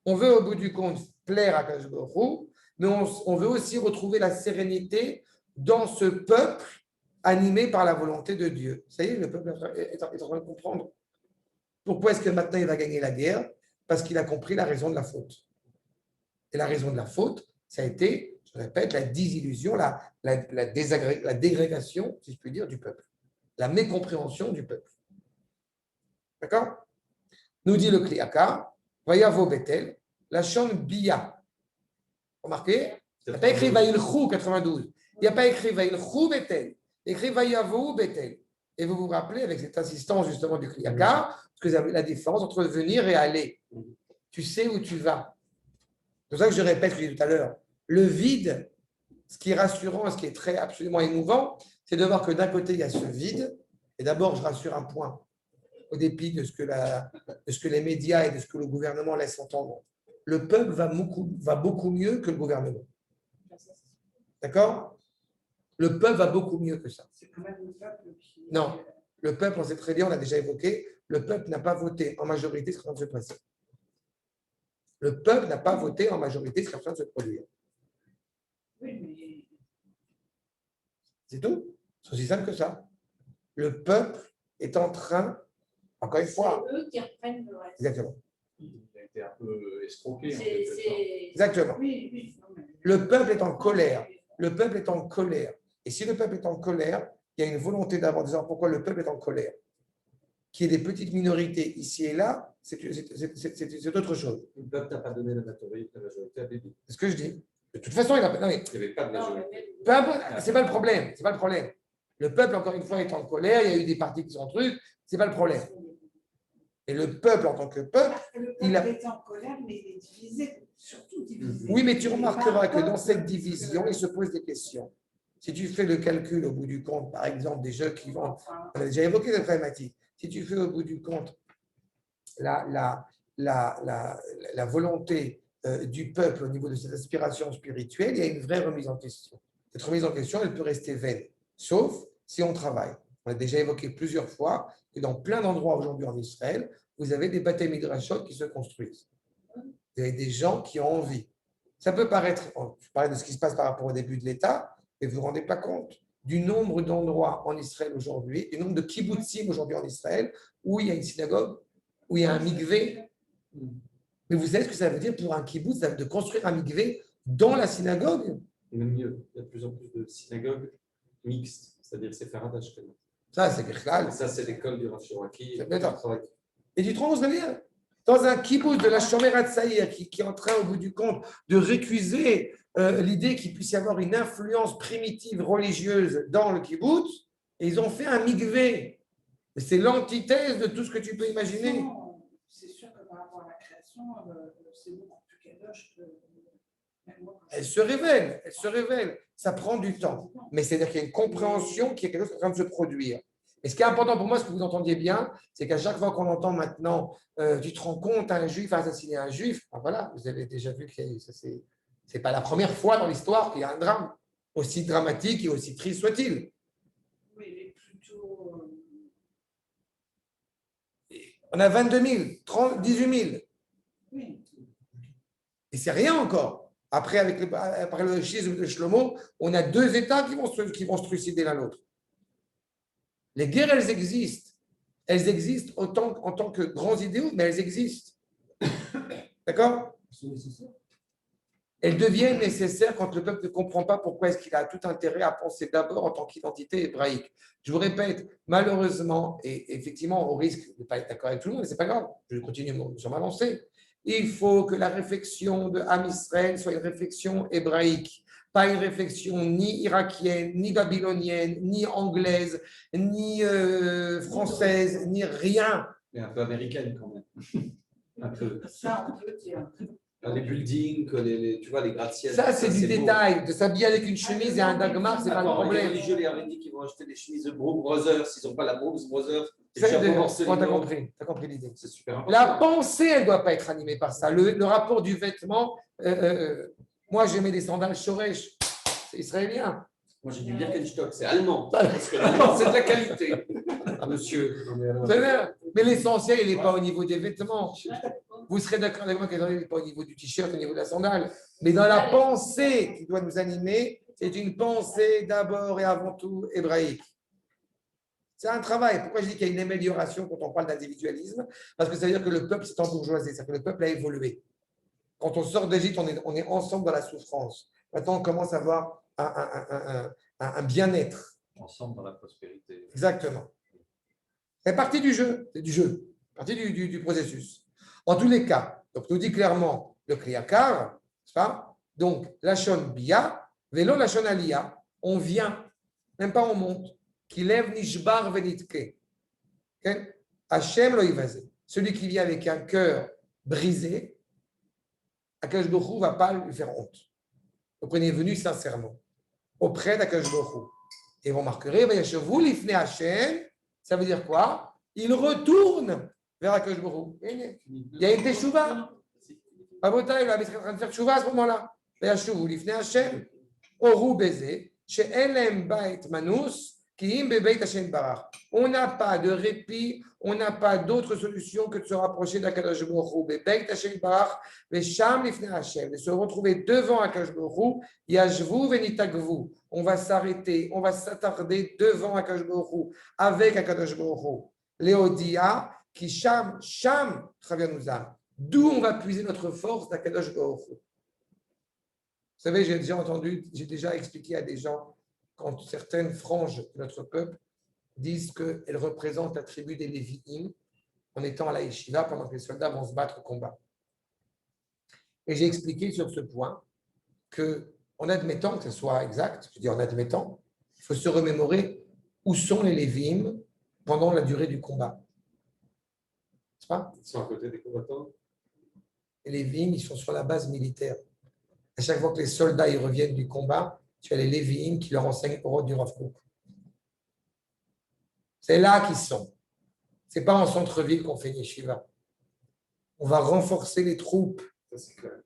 On veut au bout du compte plaire à Akadosh Baruch Hu, mais on veut aussi retrouver la sérénité dans ce peuple animé par la volonté de Dieu. Ça y est, le peuple est en train de comprendre. Pourquoi est-ce que maintenant il va gagner la guerre? Parce qu'il a compris la raison de la faute. Et la raison de la faute, ça a été, je répète, la désillusion, la dégrégation, si je puis dire, du peuple. La mécompréhension du peuple. D'accord? Nous dit le Kliaka, Vayavo Bethel, la chambre Bia. Remarquez? Il n'y a pas écrit Vailchou 92. Il n'y a pas écrit Vailchou Bethel. Il y a écrit Vayavo Bethel. Et vous vous rappelez, avec cette assistance justement du Kliaka, que vous avez la différence entre venir et aller. Tu sais où tu vas. C'est pour ça que je répète ce que j'ai dit tout à l'heure. Le vide, ce qui est rassurant, ce qui est très absolument émouvant, c'est de voir que d'un côté, il y a ce vide. Et d'abord, je rassure un point, au dépit de ce que les médias et de ce que le gouvernement laisse entendre. Le peuple va beaucoup mieux que le gouvernement. D'accord? Le peuple va beaucoup mieux que ça. C'est quand même le peuple qui. Non, le peuple, on sait très bien, on l'a déjà évoqué, le peuple n'a pas voté en majorité ce qui est en train de se passer. Le peuple n'a pas voté en majorité ce qui est en train de se produire. Oui, mais. C'est tout. C'est aussi simple que ça. Le peuple est en train, encore une fois. C'est eux qui reprennent le reste. Exactement. Il a été un peu escroqué. En quelque sorte. Exactement. Oui, oui. Non, mais... Le peuple est en colère. Le peuple est en colère. Et si le peuple est en colère, il y a une volonté d'avoir. Pourquoi le peuple est en colère? Qu'il y ait des petites minorités ici et là, c'est autre chose. Le peuple n'a pas donné la majorité à Bibi. C'est ce que je dis. De toute façon, il n'y avait pas de majorité. C'est pas le problème. C'est pas le problème. Le peuple, encore une fois, est en colère. Il y a eu des partis qui sont en truc. C'est pas le problème. Et le peuple, en tant que peuple, il est en colère, mais il est divisé, surtout divisé. Oui, mais tu remarqueras que dans cette division, il se pose des questions. Si tu fais le calcul au bout du compte, par exemple, des jeux qui vont. On a déjà évoqué cette problématique. Si tu fais au bout du compte la volonté du peuple au niveau de cette aspiration spirituelle, il y a une vraie remise en question. Cette remise en question, elle peut rester vaine, sauf si on travaille. On a déjà évoqué plusieurs fois que dans plein d'endroits aujourd'hui en Israël, vous avez des bâtiments midrashot qui se construisent. Vous avez des gens qui ont envie. Ça peut paraître, je parlais de ce qui se passe par rapport au début de l'État, mais vous ne vous rendez pas compte du nombre d'endroits en Israël aujourd'hui, du nombre de kibbutzim aujourd'hui en Israël, où il y a une synagogue, où il y a un mikvé. Mais vous savez ce que ça veut dire pour un kibbutz de construire un mikvé dans la synagogue? Et même mieux, il y a de plus en plus de synagogues mixtes, c'est-à-dire c'est Farad Ashkenaz. Ça, c'est Birchal. Ça, c'est l'école du Rav Shiraki. Et tu te rends compte, dans un kibbutz de la Shomer HaTzaïr qui est en train, au bout du compte, de récuser l'idée qu'il puisse y avoir une influence primitive religieuse dans le kibbutz, et ils ont fait un mikvé. C'est l'antithèse de tout ce que tu peux imaginer. Non, c'est sûr que par rapport à la création, c'est beaucoup plus kadosh que. Elle se révèle. Ça prend du temps. Mais c'est-à-dire qu'il y a une compréhension qui est quelque chose qui est en train de se produire. Et ce qui est important pour moi, ce que vous entendiez bien, c'est qu'à chaque fois qu'on entend maintenant, tu te rends compte, un juif a assassiné un juif, ben voilà, vous avez déjà vu que ce n'est pas la première fois dans l'histoire qu'il y a un drame, aussi dramatique et aussi triste soit-il. Oui, mais plutôt. On a 22 000, 18 000. Oui. Et c'est rien encore. Après, après le schisme de Shlomo, on a deux États qui vont se trucider l'un l'autre. Les guerres, elles existent. Elles existent autant en tant que grands idéaux, mais elles existent. D'accord? Elles deviennent nécessaires quand le peuple ne comprend pas pourquoi est-ce qu'il a tout intérêt à penser d'abord en tant qu'identité hébraïque. Je vous répète, malheureusement, et effectivement, au risque de ne pas être d'accord avec tout le monde, mais ce n'est pas grave, je continue sur ma lancée. Il faut que la réflexion de Am Israël soit une réflexion hébraïque, pas une réflexion ni irakienne, ni babylonienne, ni anglaise, ni française, ni rien. Mais un peu américaine quand même. Un peu. Ça, on peut dire. Les buildings, tu vois, les gratte-ciels. Ça, c'est du beau. détail. De s'habiller avec une chemise et un dagmar, c'est pas le Attends, les problème. religieux, les Haredim qui vont acheter des chemises de Brooks Brothers, s'ils n'ont pas la Brooks Brothers, T'as c'est compris l'idée. super important. La pensée, elle ne doit pas être animée par ça. Le rapport du vêtement, moi, j'aimais des sandales Shoresh, c'est israélien. Moi, j'ai du Birkenstock, c'est allemand. Parce que l'allemand, c'est de la qualité. Monsieur. C'est bien. Mais l'essentiel, il n'est pas au niveau des vêtements. Vous serez d'accord avec moi qu'il n'est pas au niveau du t-shirt, au niveau de la sandale. Mais dans la pensée qui doit nous animer, c'est une pensée d'abord et avant tout hébraïque. C'est un travail. Pourquoi je dis qu'il y a une amélioration quand on parle d'individualisme? Parce que ça veut dire que le peuple s'est embourgeoisé, c'est-à-dire que le peuple a évolué. Quand on sort d'Égypte, on est ensemble dans la souffrance. Maintenant, on commence à avoir un bien-être. Ensemble dans la prospérité. Exactement. C'est partie du jeu, c'est du jeu, partie du processus. En tous les cas, donc nous dit clairement le Kriyakar, n'est-ce pas? Donc, Lachon Bia, Vélo Lachon Aliyah, on vient, même pas on monte, qui lève Nishbar Venitke. Hachem lo yivazé. Celui qui vient avec un cœur brisé, Akash Baruch Hu ne va pas lui faire honte. Donc, on est venu sincèrement auprès d'Akash Baruch Hu. Et vous remarquerez, Vayashavu lifnei Hachem, ça veut dire quoi? Il retourne vers Akash Baruch Hu. Il y a une teshuva. Abota, il est en train de faire teshuva à ce moment-là. Vayashavu lifnei Hachem, Oru Bezé, She'elem Bait Manus, on n'a pas de répit, on n'a pas d'autre solution que de se rapprocher d'Akadosh Baruch Hu, de se retrouver devant Akadosh Baruch Hu, Yashvu venitagvu. On va s'arrêter, on va s'attarder devant Akadosh Baruch Hu, avec Akadosh Baruch Hu. Léodia, qui Sham, Chavianuzam. D'où on va puiser notre force d'Akadosh Baruch Hu. Vous savez, j'ai déjà expliqué à des gens quand certaines franges de notre peuple disent qu'elles représentent la tribu des Lévi'im en étant à la Yeshiva pendant que les soldats vont se battre au combat. Et j'ai expliqué sur ce point qu'en admettant que ce soit exact, je dis en admettant, il faut se remémorer où sont les Lévi'im pendant la durée du combat. N'est-ce pas? Ils sont à côté des combattants. Les Lévi'im, ils sont sur la base militaire. À chaque fois que les soldats ils reviennent du combat, tu as les Lévi'im qui leur enseignent au rôle du Rav Kook. C'est là qu'ils sont. Ce n'est pas en centre-ville qu'on fait une yeshiva. On va renforcer les troupes. Ça, c'est clair.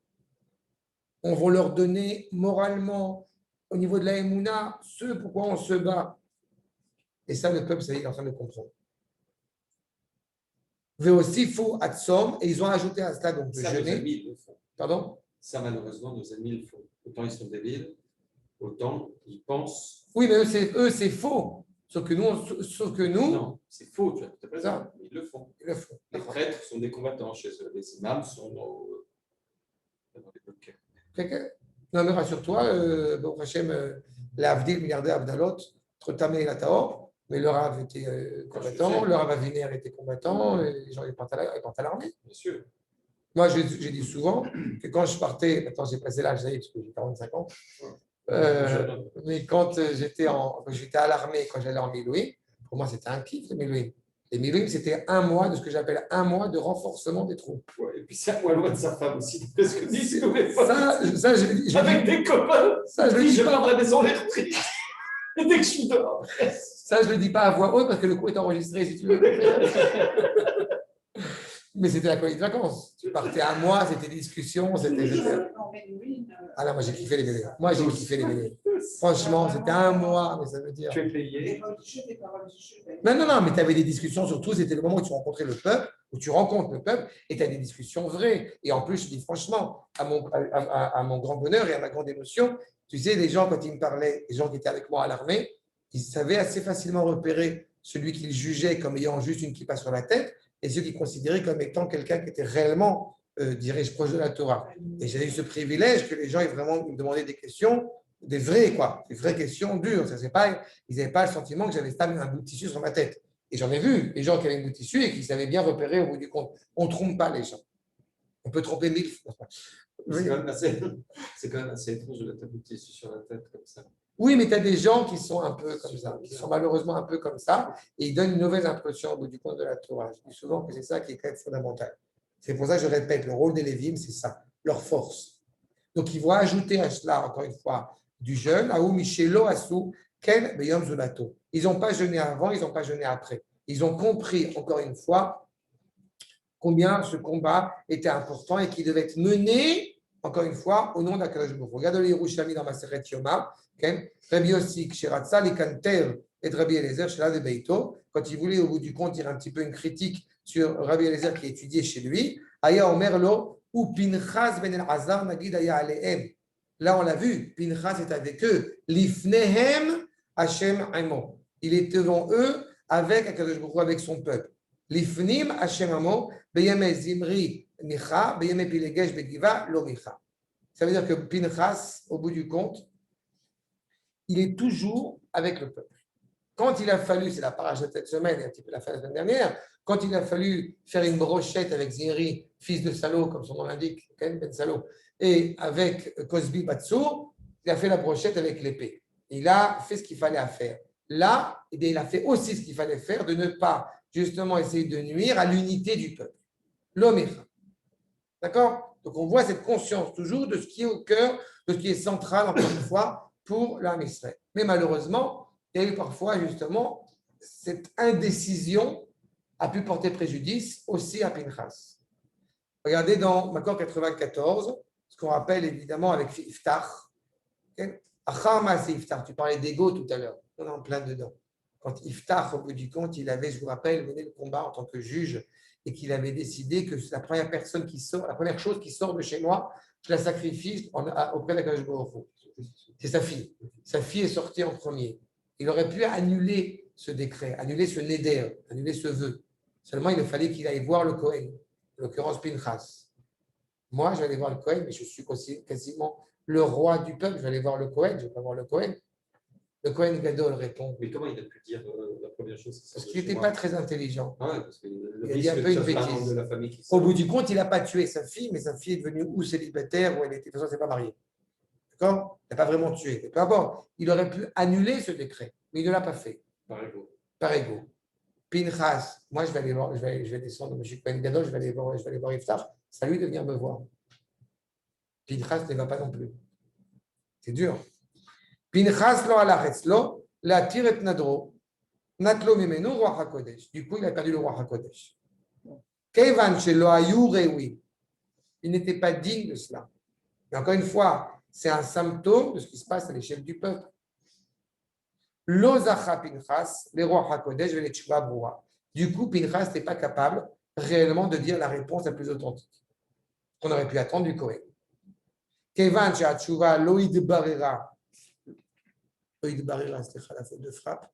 On va leur donner moralement, au niveau de la Emouna, ce pourquoi on se bat. Et ça, le peuple, ça y est, il est en train de comprendre. Aussi fou Atsom, et ils ont ajouté à cela donc de Ça, nos jeûner. amis le font. Pardon? Ça, malheureusement, nos amis le font. Autant ils sont débiles, autant ils pensent. Oui, mais eux, c'est faux. Sauf que nous, Non, c'est faux, tu as tout à fait raison. Ça. Ils le font. ils le font. Les prêtres sont des combattants chez eux. Les imams sont dans les bunkers. Non, mais rassure-toi, bon, Hachem, l'Avdil, milliardaire Abdalot, entre Tamé et la Taor, mais le Rav était combattant, le Rav Aviner était combattant, et les gens ils partent à l'armée. Bien sûr. Moi, j'ai dit souvent que quand je partais, maintenant j'ai passé l'âge, parce que j'ai 45 ans, mais quand j'étais à l'armée, quand j'allais en Milouim, pour moi c'était un kiff, les Milouim. Les Milouim, c'était un mois de ce que j'appelle un mois de renforcement des troupes. Ouais, et puis c'est un mois loin de sa femme aussi. Parce que disent tous les fois. Ça, Avec des copains. ça, je le dis Je pas. pars à la maison les retraites. Et dès que je suis dehors. Ça, je ne le dis pas à voix haute parce que le coup est enregistré, si tu veux. Mais c'était la colonie de vacances. Tu partais un mois, c'était des discussions, c'était. Ah là, moi j'ai kiffé les bébés. Moi j'ai kiffé les bébés. Franchement, c'était un mois, mais ça veut dire. Tu es payé. Non, mais tu avais des discussions, surtout, c'était le moment où tu rencontrais le peuple, où tu rencontres le peuple, et tu as des discussions vraies. Et en plus, je dis franchement, à mon grand bonheur et à ma grande émotion, tu sais, les gens, quand ils me parlaient, les gens qui étaient avec moi à l'armée, ils savaient assez facilement repérer celui qu'ils jugeaient comme ayant juste une kippa sur la tête et ceux qu'ils considéraient comme étant quelqu'un qui était réellement dirais-je, proche de la Torah. Et j'ai eu ce privilège que les gens aient vraiment me demandaient des questions, des vraies questions dures. Ça, c'est pas, ils n'avaient pas le sentiment que j'avais un bout de tissu sur ma tête. Et j'en ai vu des gens qui avaient un bout de tissu et qui savaient bien repérer au bout du compte. On ne trompe pas les gens. On peut tromper 1000 fois. C'est quand même assez étrange de mettre un bout de tissu sur la tête comme ça. Oui, mais tu as des gens qui sont un peu comme ça, qui sont malheureusement un peu comme ça, et ils donnent une mauvaise impression au bout du compte de la Torah. Je dis souvent que c'est ça qui est quand même fondamental. C'est pour ça que je répète, le rôle des Lévim, c'est ça, leur force. Donc, ils vont ajouter à cela, encore une fois, du jeûne, Aou Michelo Asou, Ken Beyom Zulato. Ils n'ont pas jeûné avant, ils n'ont pas jeûné après. Ils ont compris, encore une fois, combien ce combat était important et qu'il devait être mené, encore une fois, au nom d'Akadosh Baruch Hu. Regarde le Yerushalmi dans Masechet Yoma, Rabbi Yossi, Ksheratza, Likanter et Rabbi Eliezer, Shela de Beito, quand il voulait au bout du compte dire un petit peu une critique sur Rabbi Eliezer qui étudiait chez lui, Aya Omerlo, ou Pinchas ben El-Azar, Nagid Aya Alehem. Là, on l'a vu, Pinchas est avec eux, Lifnehem Hashem Aimo. Il est devant eux avec Akadosh Baruch Hu, avec son peuple. Lifnim Hashem Amo, Beyeme Zimri Micha, Beyeme Pilegesh Begiva, Lo Micha. Ça veut dire que Pinchas, au bout du compte, il est toujours avec le peuple. Quand il a fallu, c'est la paracha de cette semaine, et un petit peu la fin de la semaine dernière, quand il a fallu faire une brochette avec Zimri, fils de Salo, comme son nom l'indique, Ben Salo, et avec Cosbi Batsour, il a fait la brochette avec l'épée. Il a fait ce qu'il fallait faire. Là, il a fait aussi ce qu'il fallait faire, de ne pas justement essayer de nuire à l'unité du peuple. L'homme. D'accord? Donc on voit cette conscience toujours de ce qui est au cœur, de ce qui est central, encore une fois, pour l'âme Israël. Mais malheureusement, il y a eu parfois justement cette indécision a pu porter préjudice aussi à Pinchas. Regardez dans Makor 94, ce qu'on rappelle évidemment avec Iftach. Acharma, c'est Iftach. Tu parlais d'ego tout à l'heure. On est en plein dedans. Quand Iftach, au bout du compte, il avait, je vous rappelle, mené le combat en tant que juge et qu'il avait décidé que la première personne qui sort, la première chose qui sort de chez moi, je la sacrifie auprès d'Akadosh Baruch Hu. C'est sa fille. Sa fille est sortie en premier. Il aurait pu annuler ce décret, annuler ce neder, annuler ce vœu. Seulement, il fallait qu'il aille voir le Kohen, en l'occurrence Pinchas. Moi, je vais aller voir le Kohen, mais je suis quasiment le roi du peuple. Je vais aller voir le Kohen, je ne vais pas voir le Kohen. Le Kohen Gadol répond. Mais comment il a pu dire la première chose? Parce qu'il n'était pas très intelligent. Ah ouais, parce que le il y a un peu une bêtise. De la famille qui au bout du compte, il n'a pas tué sa fille, mais sa fille est devenue ou célibataire, ou elle était, de toute façon, elle ne s'est pas mariée. D'accord? Il n'a pas vraiment tué. Peu importe, il aurait pu annuler ce décret, mais il ne l'a pas fait. Par ego. Pinchas, moi je vais aller voir, je vais descendre, je suis Kohen Gadol, je vais aller voir Iftach, c'est à lui de venir me voir. Pinchas ne va pas non plus. C'est dur. Pinchas lo alaretz lo, la tiret nadro, natlo mimenu roi hakodesh. Du coup, il a perdu le roi hakodesh. Kevan shelo ayu rewi. Il n'était pas digne de cela. Mais encore une fois, c'est un symptôme de ce qui se passe à l'échelle du peuple. Lo zacha Pinchas, les rois hakodesh ve tchouva broua. Du coup, Pinchas n'était pas capable réellement de dire la réponse la plus authentique qu'on aurait pu attendre du Kohen. Kevan she'atchouva lo idbarera. Loïd Barira, c'était la faute de frappe.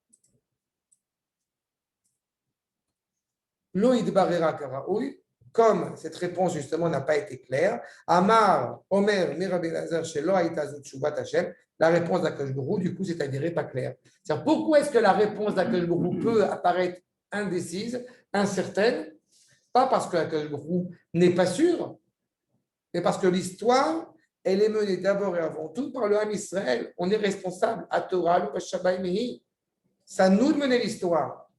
Loïd Barira Karaoui, comme cette réponse justement n'a pas été claire, Amar, Omer, Mirabel Azar, Shelo Aïtazut Shubat Hashem, la réponse d'Akadosh Baruch Hu, du coup, c'est avéré pas clair. C'est-à-dire, pourquoi est-ce que la réponse d'Akadosh Baruch Hu peut apparaître indécise, incertaine? Pas parce que Akadosh Baruch Hu n'est pas sûr, mais parce que l'histoire, elle est menée d'abord et avant tout par le Ham Israël. On est responsable. À Torah, le Shabbat Mehi. C'est à nous de mener l'histoire.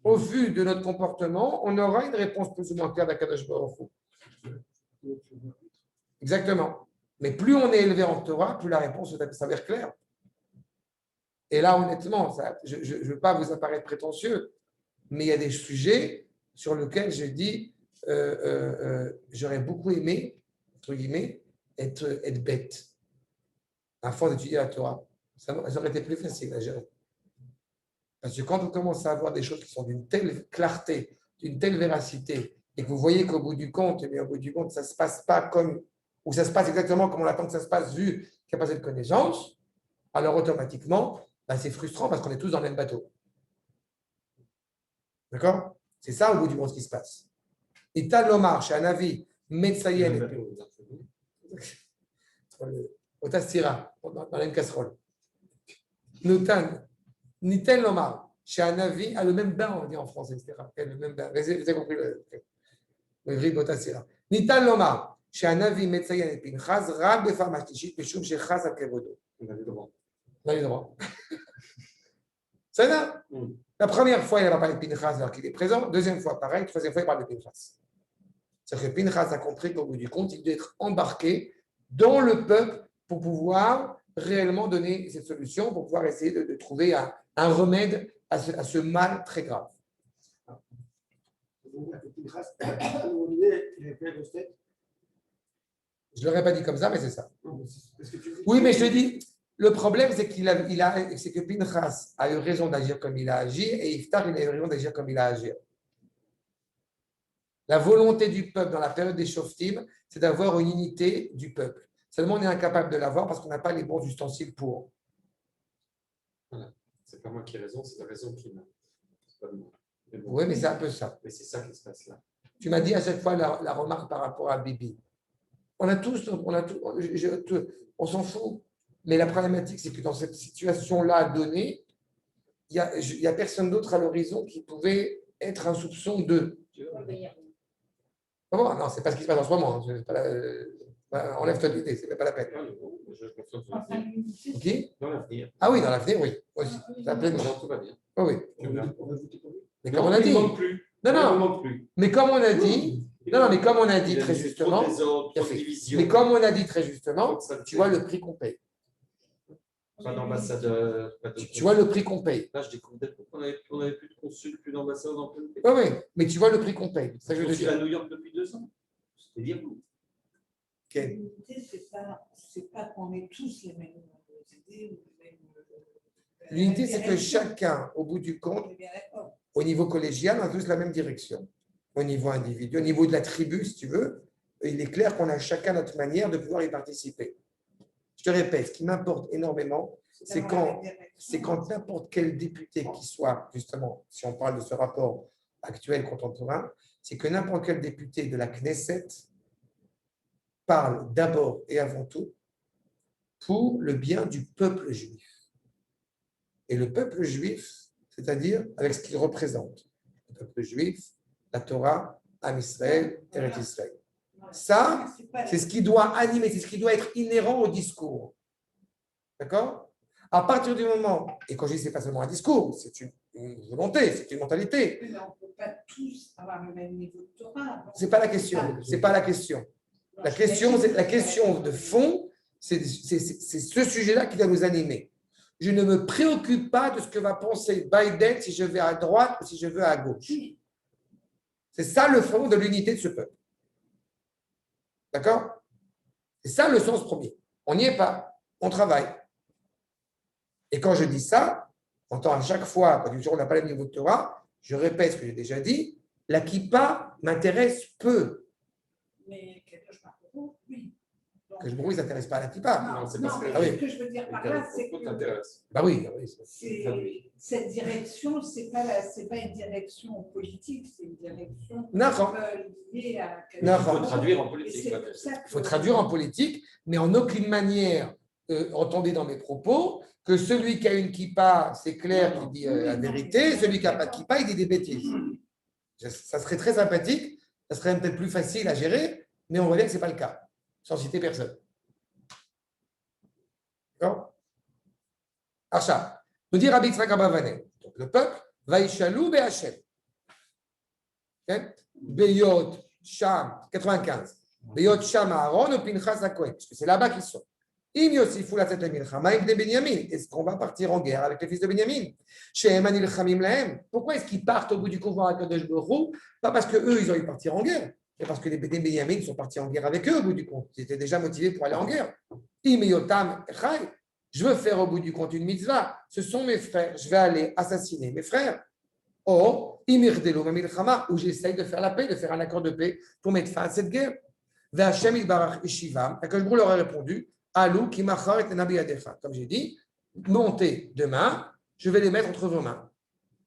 Au vu de notre comportement, on aura une réponse plus ou moins claire d'Akadosh Baruch Hu. Exactement. Mais plus on est élevé en Torah, plus la réponse s'avère claire. Et là, honnêtement, je ne veux pas vous apparaître prétentieux, mais il y a des sujets sur lesquels je dis j'aurais beaucoup aimé, entre guillemets, être bête, à force d'étudier la Torah. Ça aurait été plus facile à gérer. Parce que quand vous commencez à avoir des choses qui sont d'une telle clarté, d'une telle véracité, et que vous voyez qu'au bout du compte, eh bien, au bout du compte, ça ne se passe pas comme, ou ça se passe exactement comme on attend que ça se passe vu qu'il n'y a pas cette connaissance, alors automatiquement, c'est frustrant parce qu'on est tous dans le même bateau. D'accord? C'est ça au bout du compte ce qui se passe. Et Talomar, chez un avis, Metsayen et Pinchas. Otasira, dans la même casserole. Nitel Lomar, chez un avis, a le même bain, on dit en français, etc. Le même bain. Vous avez compris le rythme Otasira. Nitel Lomar, chez un avis, Metsayen et Pinchas, Rab Befar Mashtishit, Meshum Shechaz al Kevodo. On a le droit. On a le droit. C'est ça. La première fois, il va parler de Pinchas alors qu'il est présent. Deuxième fois, pareil. Troisième fois, il parle de Pinchas. C'est-à-dire que Pinchas a compris qu'au bout du compte, il doit être embarqué dans le peuple pour pouvoir réellement donner cette solution, pour pouvoir essayer de trouver un remède à ce mal très grave. Je ne l'aurais pas dit comme ça, mais c'est ça. Oui, mais je te dis, le problème, c'est c'est que Pinchas a eu raison d'agir comme il a agi et Iftar, il a eu raison d'agir comme il a agi. La volonté du peuple dans la période des Shoftim, c'est d'avoir une unité du peuple. Seulement, on est incapable de l'avoir parce qu'on n'a pas les bons ustensiles pour. Voilà. C'est pas moi qui ai raison, c'est la raison qui m'a. C'est pas moi. Mais bon. Oui, mais c'est un peu ça. Mais c'est ça qui se passe là. Tu m'as dit à chaque fois la remarque par rapport à Bibi. On s'en fout. Mais la problématique, c'est que dans cette situation-là donnée, il n'y a personne d'autre à l'horizon qui pouvait être un soupçon d'eux. Comment ? Non, c'est pas ce qui se passe en ce moment. Enlève-toi de l'idée, c'est pas la peine. Je confirme sur l'avenir. Ok ? Dans l'avenir. Ah oui, dans l'avenir, oui. Aussi. Ça pleinement. Non, tout va bien. Oh, oui. Mais comme on a il dit. ne manque plus. Non, Il ne non. manque plus. Mais comme on a dit. Non, mais comme on a dit Il y a très eu justement. trop de désordre, trop de division. Mais comme on a dit très justement, Trop de tu vois le prix qu'on paye. Pas d'ambassadeur. Tu vois le prix qu'on paye. Là, je découvre qu'on n'avait plus de consul, plus d'ambassadeur dans plein de pays. Oui, oui, mais tu vois le prix qu'on paye. C'est ça que je veux Je suis à dire. New York depuis 2 ans. C'était dire vous. L'unité, c'est pas qu'on ait tous les mêmes idées ou les mêmes. L'unité, c'est que chacun, au bout du compte, On est bien d'accord. au niveau collégial, on a tous la même direction. Au niveau individuel, au niveau de la tribu, si tu veux, il est clair qu'on a chacun notre manière de pouvoir y participer. Je te répète, ce qui m'importe énormément, c'est quand n'importe quel député qui soit, justement, si on parle de ce rapport actuel contemporain, c'est que n'importe quel député de la Knesset parle d'abord et avant tout pour le bien du peuple juif. Et le peuple juif, c'est-à-dire avec ce qu'il représente. Le peuple juif, la Torah, Am Israël, Eretz Israël. Ça, c'est ce qui doit animer, c'est ce qui doit être inhérent au discours. D'accord ? À partir du moment, et quand je dis c'est pas seulement un discours, c'est une volonté, c'est une mentalité. Mais on ne peut pas tous avoir le même niveau de Torah. C'est pas la question. C'est pas la question. La question de fond, c'est ce sujet-là qui doit nous animer. Je ne me préoccupe pas de ce que va penser Biden si je vais à droite ou si je veux à gauche. C'est ça le fond de l'unité de ce peuple. D'accord ? C'est ça le sens premier. On n'y est pas. On travaille. Et quand je dis ça, j'entends à chaque fois, quand on n'a pas le niveau de Torah, je répète ce que j'ai déjà dit, la kippa m'intéresse peu. Mais quelque chose par contre, oui. Donc, Que je ne s'intéresse pas à la kippa. Non, c'est non, parce mais que. Ah oui. ce que je veux dire par là, c'est que t'intéresse. Bah oui, cette direction, c'est pas une direction politique, c'est une direction D'accord. liée à quelque Non, Il faut chose. traduire en Et politique. c'est quoi. pour ça Il faut traduire en politique, mais en aucune manière, entendez dans mes propos, que celui qui a une kippa, c'est clair qu'il dit la vérité, celui qui n'a pas de kippa, il dit des bêtises. Ça serait très sympathique, ça serait même peut-être plus facile à gérer, mais on voit bien que ce n'est pas le cas, sans citer personne. D'accord ? Acha, nous dit Rabbi Yitzhak Abavané, donc le peuple, Vaïchalou Be'Hachem. Beyot, Sham, 95. Beyot, Sham, Aaron, ou Pinchas Hakohen, parce que c'est là-bas qu'ils sont. Im Yosifou la tête de Milchama, Ibn Benyamin. Est-ce qu'on va partir en guerre avec les fils de Benyamin? Chez Emanil Chamim Lahem. Pourquoi est-ce qu'ils partent au bout du convoi à Kadosh Baruch Hu? Pas parce qu'eux, ils ont eu partir en guerre, mais parce que les Benyamin sont partis en guerre avec eux au bout du compte. Ils étaient déjà motivés pour aller en guerre. Im Yotam Echai. Je veux faire au bout du compte une mitzvah. Ce sont mes frères. Je vais aller assassiner mes frères. Or, Imirdelo Mamilchama, où j'essaye de faire la paix, de faire un accord de paix pour mettre fin à cette guerre. V'Hashem Yitbarach Eshivam. Akadosh Baruch Hu leur a répondu. Alou qui machar et nabi adecha. Comme j'ai dit, montez demain, je vais les mettre entre vos mains.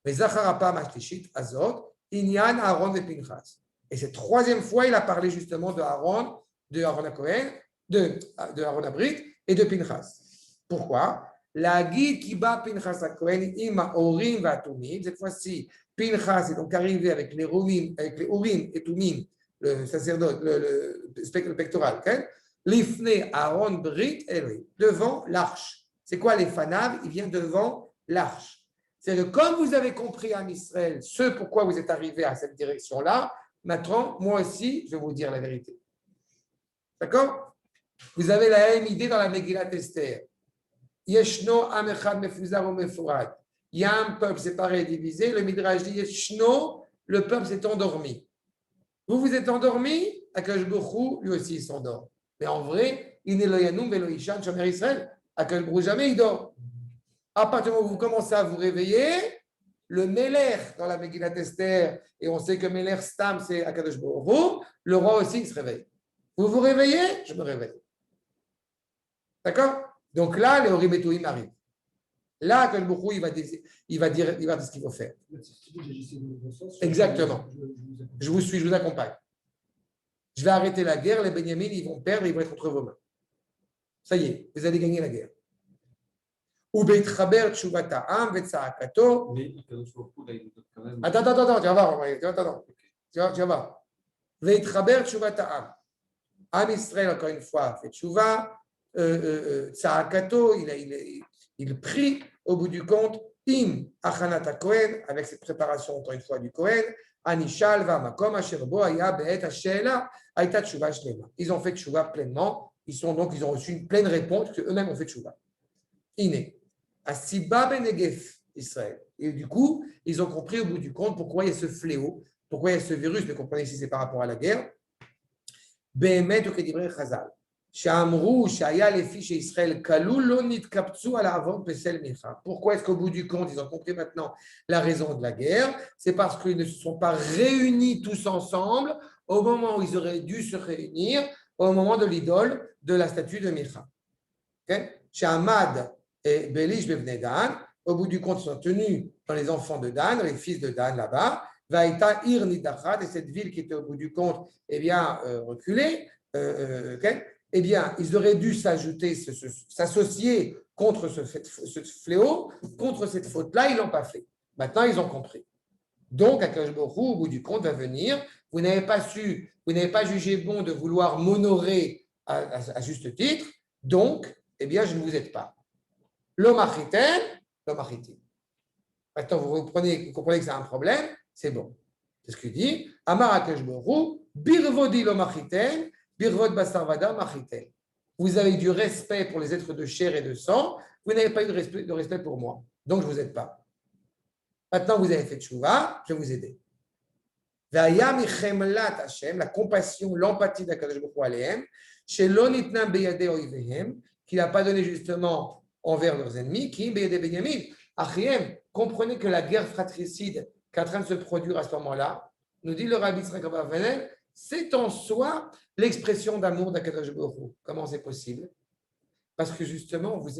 Mais Zacharapa Mashtishit Azot, Inyan Aaron et Pinchas. Et cette troisième fois, il a parlé justement de Aaron à Cohen, de Aaron à Brit et de Pinchas. Pourquoi? La guide qui bat Pinchas à Cohen, ima orim va tumim. Cette fois-ci, Pinchas est donc arrivé avec les urim et tumim, le sacerdoce, le pectoral, okay? L'ifne Aaron Brit Elohim, devant l'arche. C'est quoi les fanav? Il vient devant l'arche. C'est que comme vous avez compris en Israël ce pourquoi vous êtes arrivé à cette direction-là, maintenant, moi aussi, je vais vous dire la vérité. D'accord? Vous avez la même idée dans la Megillat Esther. Yeshno am echad mefuzar ou mefurad. Il y a un peuple séparé et divisé. Le Midrash dit Yeshno, le peuple s'est endormi. Vous vous êtes endormi, Akadosh Baruch Hu, lui aussi il s'endort. Mais en vrai, il n'est lo yanum velo ishan shomer Israël. Akadosh Baruch Hu jamais il dort. À partir du moment où vous commencez à vous réveiller, le Meler dans la Megillat Esther, et on sait que Meler Stam c'est Akadosh Baruch Hu, le roi aussi il se réveille. Vous vous réveillez, je me réveille. D'accord? Donc là, les Orim et Touim arrivent. Là, Akadosh Baruch Hu, il va dire ce qu'il faut faire. Exactement. Je vous suis, je vous accompagne. Je vais arrêter la guerre, les Benyamin, ils vont perdre, ils vont être entre vos mains. Ça y est, vous allez gagner la guerre. Ou Beitchaber Tshuvata Am Vetsaakato. Mais Akadosh Baruch Hu, là, il nous donne quand même. Attends, tu vas voir. Tu vas voir. Veitchaber Tshuvata Am. Am Israël, encore une fois, fait Tshuva. Tsaakato, il prie au bout du compte. Im Achanata Kohen, avec cette préparation, encore une fois, du Kohen. Anishal va Makom Asher Bo Aya Be'et Hashela Aïta Tshuva Shlema. Ils ont fait Tshuva pleinement. Ils ont reçu une pleine réponse parce qu'eux-mêmes ont fait Tshuva. Iné. Asiba Benegef, Israël. Et du coup, ils ont compris au bout du compte pourquoi il y a ce fléau, pourquoi il y a ce virus, mais comprenez si c'est par rapport à la guerre. Behemet ou Kedivre Chazal. Shamrou, Shaya, les fiches Israël, Kalou, Lonit Kaptsu, à la avant Pesel Micha. Pourquoi est-ce qu'au bout du compte, ils ont compris maintenant la raison de la guerre? C'est parce qu'ils ne se sont pas réunis tous ensemble au moment où ils auraient dû se réunir, au moment de l'idole de la statue de Micha. Chez Ahmad et Belish Bevne Dan, au bout du compte, ils sont tenus dans les enfants de Dan, les fils de Dan là-bas. Vaïta Ir Nidachad, et cette ville qui était au bout du compte, eh bien, reculée. Eh bien, ils auraient dû s'associer contre ce fléau, contre cette faute-là, ils ne l'ont pas fait. Maintenant, ils ont compris. Donc, Akadosh Baruch Hu, au bout du compte, va venir. Vous n'avez pas jugé bon de vouloir m'honorer à juste titre, donc, eh bien, je ne vous aide pas. L'omachiten, l'omachiti. Maintenant, vous comprenez que c'est un problème, c'est bon. C'est ce qu'il dit. Amar Akadosh Baruch Hu, birvodi l'omachiten, birvod basarvada machiten. Vous avez du respect pour les êtres de chair et de sang, vous n'avez pas eu de respect pour moi, donc je ne vous aide pas. Maintenant, vous avez fait tchouva, je vais vous aider. La compassion, l'empathie d'Akadosh Baruch Hu aléhem, chez l'onitnam beyade oivehem, qu'il n'a pas donné justement envers leurs ennemis, qui beyade Benyamin. Achiem, comprenez que la guerre fratricide qui est en train de se produire à ce moment-là, nous dit le Rabbi Yitzhak Abarbanel, c'est en soi l'expression d'amour d'Akadosh Baruch Hu. Comment c'est possible? Parce que justement, vous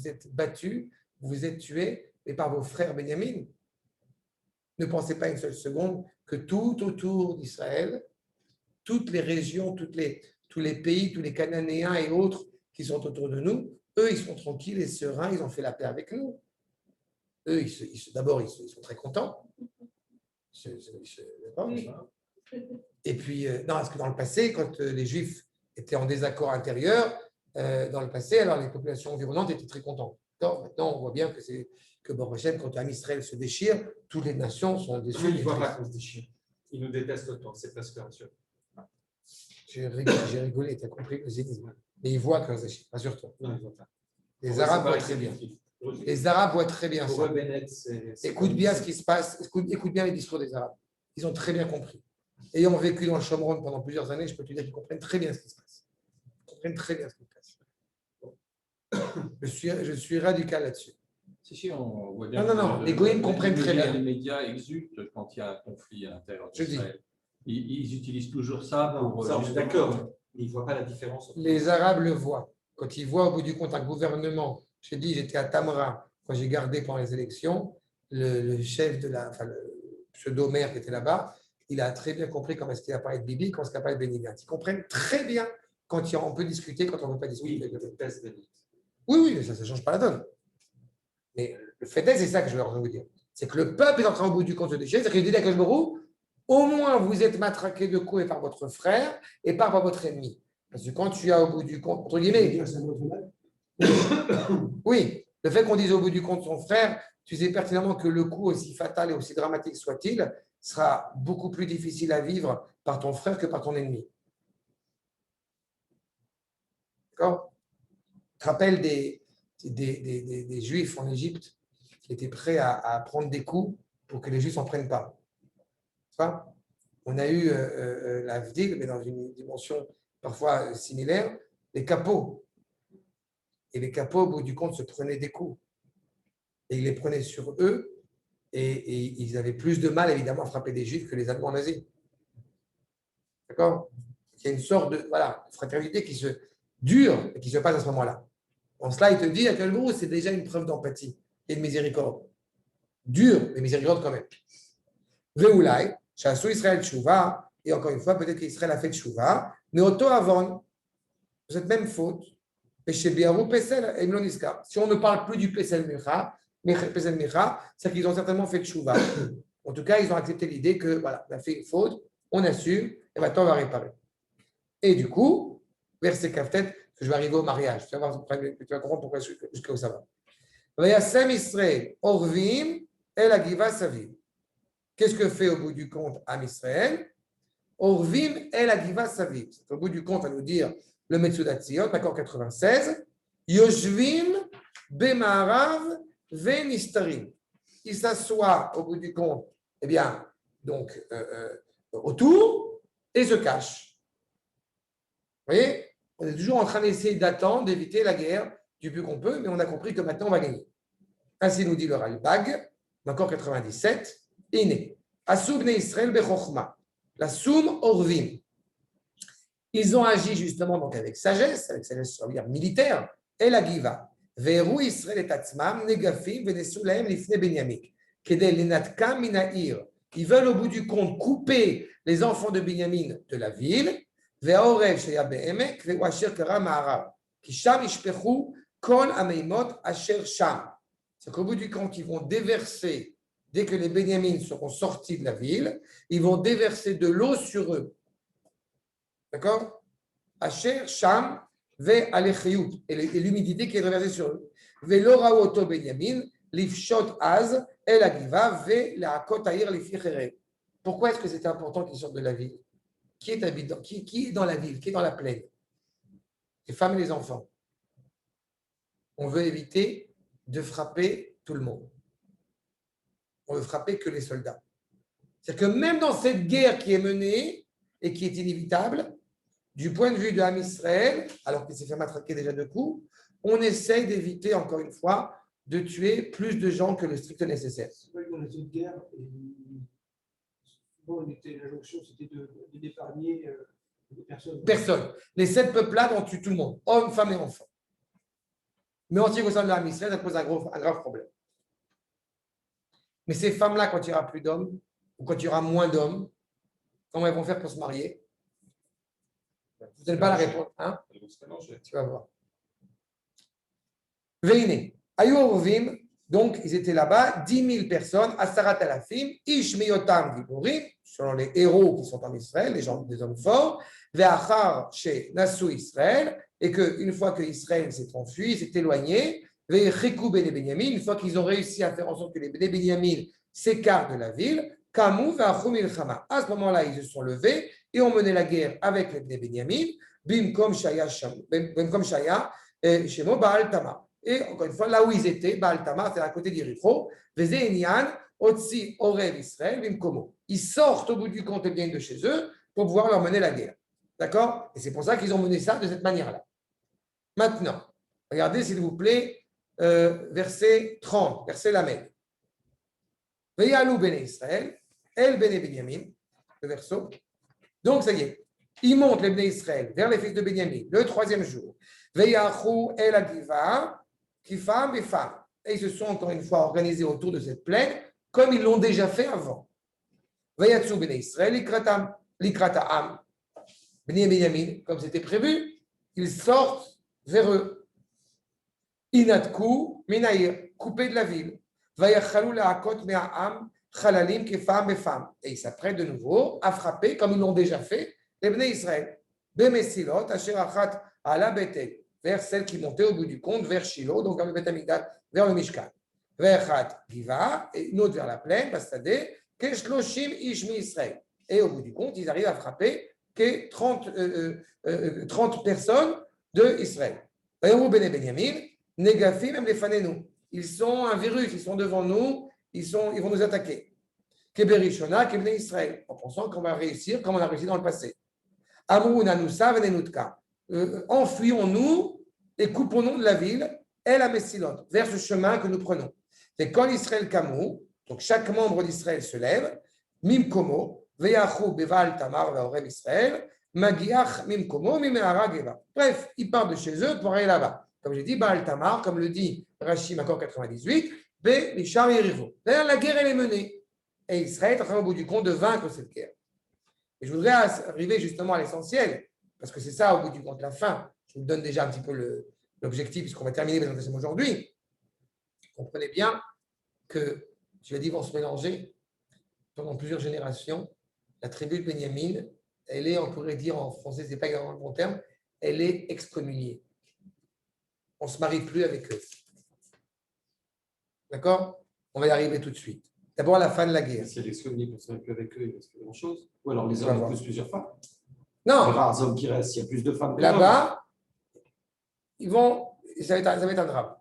êtes battus, vous êtes tués, et par vos frères Benyamin. Ne pensez pas une seule seconde que tout autour d'Israël, toutes les régions, tous les pays, tous les Cananéens et autres qui sont autour de nous, eux, ils sont tranquilles et sereins, ils ont fait la paix avec nous. Eux, d'abord, ils sont très contents. Et puis, non, parce que dans le passé, quand les Juifs étaient en désaccord intérieur, dans le passé, alors les populations environnantes étaient très contentes. Maintenant, on voit bien que Baruch Hashem, quand Israël se déchire, toutes les nations sont déçues. Ils ne voient pas qu'on se déchire. Ils nous détestent autant, c'est presque rassurant. J'ai rigolé, tu as compris le zénisme. Mais ils voient qu'on se déchire, rassure-toi. Non, ils ne voient pas. Les Arabes voient très bien. Les Arabes voient très bien ça. Écoute bien ce qui se passe, écoute bien les discours des Arabes. Ils ont très bien compris. Ayant vécu dans le Shomron pendant plusieurs années, je peux te dire qu'ils comprennent très bien ce qui se passe. Ils comprennent très bien ce qui se passe. Je suis radical là-dessus. Si, on voit bien. Non, les Goïms comprennent très bien. Les médias exultent quand il y a un conflit à l'intérieur Je dis. d'Israël. Ils utilisent toujours ça pour. Ça, on est d'accord, mais ils ne voient pas la différence. Les Arabes le voient. Quand ils voient au bout du compte un gouvernement, j'étais à Tamra quand j'ai gardé pendant les élections, le chef de le pseudo-maire qui était là-bas, il a très bien compris comment est-ce qu'il a parlé de Bibi, comment est-ce qu'il a parlé de Benny Gantz. Ils comprennent très bien quand on peut discuter, quand on ne veut pas discuter. Oui, ça ne change pas la donne. Mais le fait est, c'est ça que je veux vous dire. C'est que le peuple est en train au bout du compte de déchirer. C'est qu'il dit à Kajborou, au moins vous êtes matraqué de coups et par votre frère et pas par votre ennemi. Parce que quand tu as au bout du compte, entre guillemets, oui, le fait qu'on dise au bout du compte son frère, tu sais pertinemment que le coup, aussi fatal et aussi dramatique soit-il, sera beaucoup plus difficile à vivre par ton frère que par ton ennemi. D'accord? Tu te rappelles des Juifs en Égypte qui étaient prêts à prendre des coups pour que les Juifs n'en prennent pas. Pas? On a eu la VDIG, mais dans une dimension parfois similaire, les capots. Et les capots, au bout du compte, se prenaient des coups. Et ils les prenaient sur eux, et ils avaient plus de mal, évidemment, à frapper des Juifs que les Allemands nazis. D'accord? Il y a une sorte de fraternité qui se dure et qui se passe à ce moment-là. En cela, il te dit à quel moment c'est déjà une preuve d'empathie et de miséricorde. Dur, mais miséricorde quand même. Veoulai, chassou Israël Tchouva, et encore une fois, peut-être qu'Israël a fait Tchouva, mais auto avant, cette même faute, et chez Biarou Pesel et Mloniska. Si on ne parle plus du Pesel Micha, c'est qu'ils ont certainement fait Tchouva. En tout cas, ils ont accepté l'idée que, voilà, on a fait une faute, on assume, et maintenant on va réparer. Et du coup, verset Kaftet, je vais arriver au mariage. Tu vas comprendre pourquoi jusqu'où ça va. Vayasem Israël, Orvim, El Agiva Savim. Qu'est-ce que fait au bout du compte Am Israël? Orvim, El Agiva Savim. Au bout du compte, à nous dire le Metsudat Tzion, d'accord 96, Yoshvim, Bemarav, Venistarim. Il s'assoit au bout du compte, eh bien, donc, autour et se cache. Vous voyez? On est toujours en train d'essayer d'attendre, d'éviter la guerre du plus qu'on peut, mais on a compris que maintenant on va gagner. Ainsi nous dit le Ralbag, encore 97, Iné. Asubne Israël Bechochma. La Soum Orvim. Ils ont agi justement donc avec sagesse, ça veut dire militaire, et la Giva. Veru Israël et Atzmam, Negafim, Venesulaim, Lifne Benyamik. Kedel Lenatkam Minair. Ils veulent au bout du compte couper les enfants de Binyamin de la ville. והעורב שהיה בעמק, והוא אשר קרא מערב. כי שם ישפכו כל המימות אשר שם. C'est qu'au bout du compte, ils vont déverser, dès que les Bényamines seront sortis de la ville, ils vont déverser de l'eau sur eux. D'accord? Asher Sham ve'alechiyut. Et l'humidité qui est reversée sur eux. Ve'lo ra'u oto Benyamin, lifshot az, el agiva, ve'la'akot ha'ir lifi cherem. Pourquoi est-ce que c'est important qu'ils sortent de la ville? Qui est dans la ville, qui est dans la plaine? Les femmes et les enfants. On veut éviter de frapper tout le monde. On veut frapper que les soldats. C'est-à-dire que même dans cette guerre qui est menée et qui est inévitable, du point de vue de Am Israël, alors qu'il s'est fait matraquer déjà 2 coups, on essaye d'éviter, encore une fois, de tuer plus de gens que le strict nécessaire. C'est vrai que dans cette guerre, l'injonction, c'était d'épargner des personnes. Personne. Les 7 peuples-là vont tuer tout le monde, hommes, femmes et enfants. Mais en ce qui concerne l'Am Israël, ça pose un grave problème. Mais ces femmes-là, quand il n'y aura plus d'hommes, ou quand il y aura moins d'hommes, comment elles vont faire pour se marier? Vous n'avez pas la réponse. Hein? Tu vas voir. Veine. Ayorovim. Donc, ils étaient là-bas, 10 000 personnes, Asarat Alafim, Ish Meyotam Giborim, selon les héros qui sont en Israël, les gens, des hommes forts, Ve'achar chez Nassou Israël, et qu'une fois que Israël s'est enfui, s'est éloigné, Ve'chikou Bene Benyamin, une fois qu'ils ont réussi à faire en sorte que les Bene Benyamin s'écartent de la ville, Kamou Ve'achou Milchama. À ce moment-là, ils se sont levés et ont mené la guerre avec les Bene Benyamin, Bimkom Shaya, Shemo Baal Tama. Et encore une fois, là où ils étaient, Baal Tamar, c'est à côté d'Yericho, Vezénian, Otsi, Orev, Israël, Vimkomo. Ils sortent au bout du compte bien de chez eux pour pouvoir leur mener la guerre. D'accord? Et c'est pour ça qu'ils ont mené ça de cette manière-là. Maintenant, regardez s'il vous plaît, verset 30, verset Lamed. Veyalou Bene Israël, El Bene Benyamin, le verso. Donc, ça y est, ils montent les Bene Israël vers les fils de Benyamin le 3e jour. Veyachou El Agiva. Femmes et femmes. Et ils se sont encore une fois organisés autour de cette plaine, comme ils l'ont déjà fait avant. Vayatsu bnei Israël likrataam. Bnei Benyamin, comme c'était prévu, ils sortent vers eux. Inatku minaïr, coupés de la ville. Vayachalou la'akot me'a'am chalalim kefam befam. Et ils s'apprêtent de nouveau à frapper, comme ils l'ont déjà fait, les Bnei Israël. Bemesilot, asher achat ala betel, vers celle qui montait au bout du compte, vers Shiloh, donc vers le Beth Amikdash, vers le Mishkan. Vers Achat Giva, et une autre vers la plaine, Bastade, Keshloshim Ishmi Israël. Et au bout du compte, ils arrivent à frapper que 30 personnes de Israël. Vayomou Bene Benyamin, Negafim même les fanenu. Ils sont un virus, ils sont devant nous, ils vont nous attaquer. Keberishona, Kebne Israël, en pensant qu'on va réussir comme on a réussi dans le passé. Amruna Nusa Venenutka. Enfuyons-nous et coupons-nous de la ville, El Amesilot, vers ce chemin que nous prenons. Et quand Israël Kamou, donc chaque membre d'Israël se lève, Mimkomo, Veyachou Beval Tamar Vaorem Israël, Magiach Mimkomo, Mimeara Geva. Bref, ils partent de chez eux pour aller là-bas. Comme j'ai dit, Baal Tamar, comme le dit Rashi, Makor 98, Be Mishar Yerivo. D'ailleurs, la guerre, elle est menée. Et Israël est en train, au bout du compte, de vaincre cette guerre. Et je voudrais arriver justement à l'essentiel, parce que c'est ça, au bout du compte, la fin. Je vous donne déjà un petit peu l'objectif, puisqu'on va terminer les présentations aujourd'hui. Comprenez bien que, je l'ai dit, vont se mélanger pendant plusieurs générations. La tribu de Benyamin, elle est, on pourrait dire en français, ce n'est pas exactement le bon terme, elle est excommuniée. On ne se marie plus avec eux. D'accord? On va y arriver tout de suite. D'abord, à la fin de la guerre. Si elle est excommuniée, on ne se marie plus avec eux, il reste plus grand-chose. Ou alors les hommes épousent plusieurs femmes. Non. Les rares hommes qui restent, il y a plus de femmes que là-bas, ça va être un drame.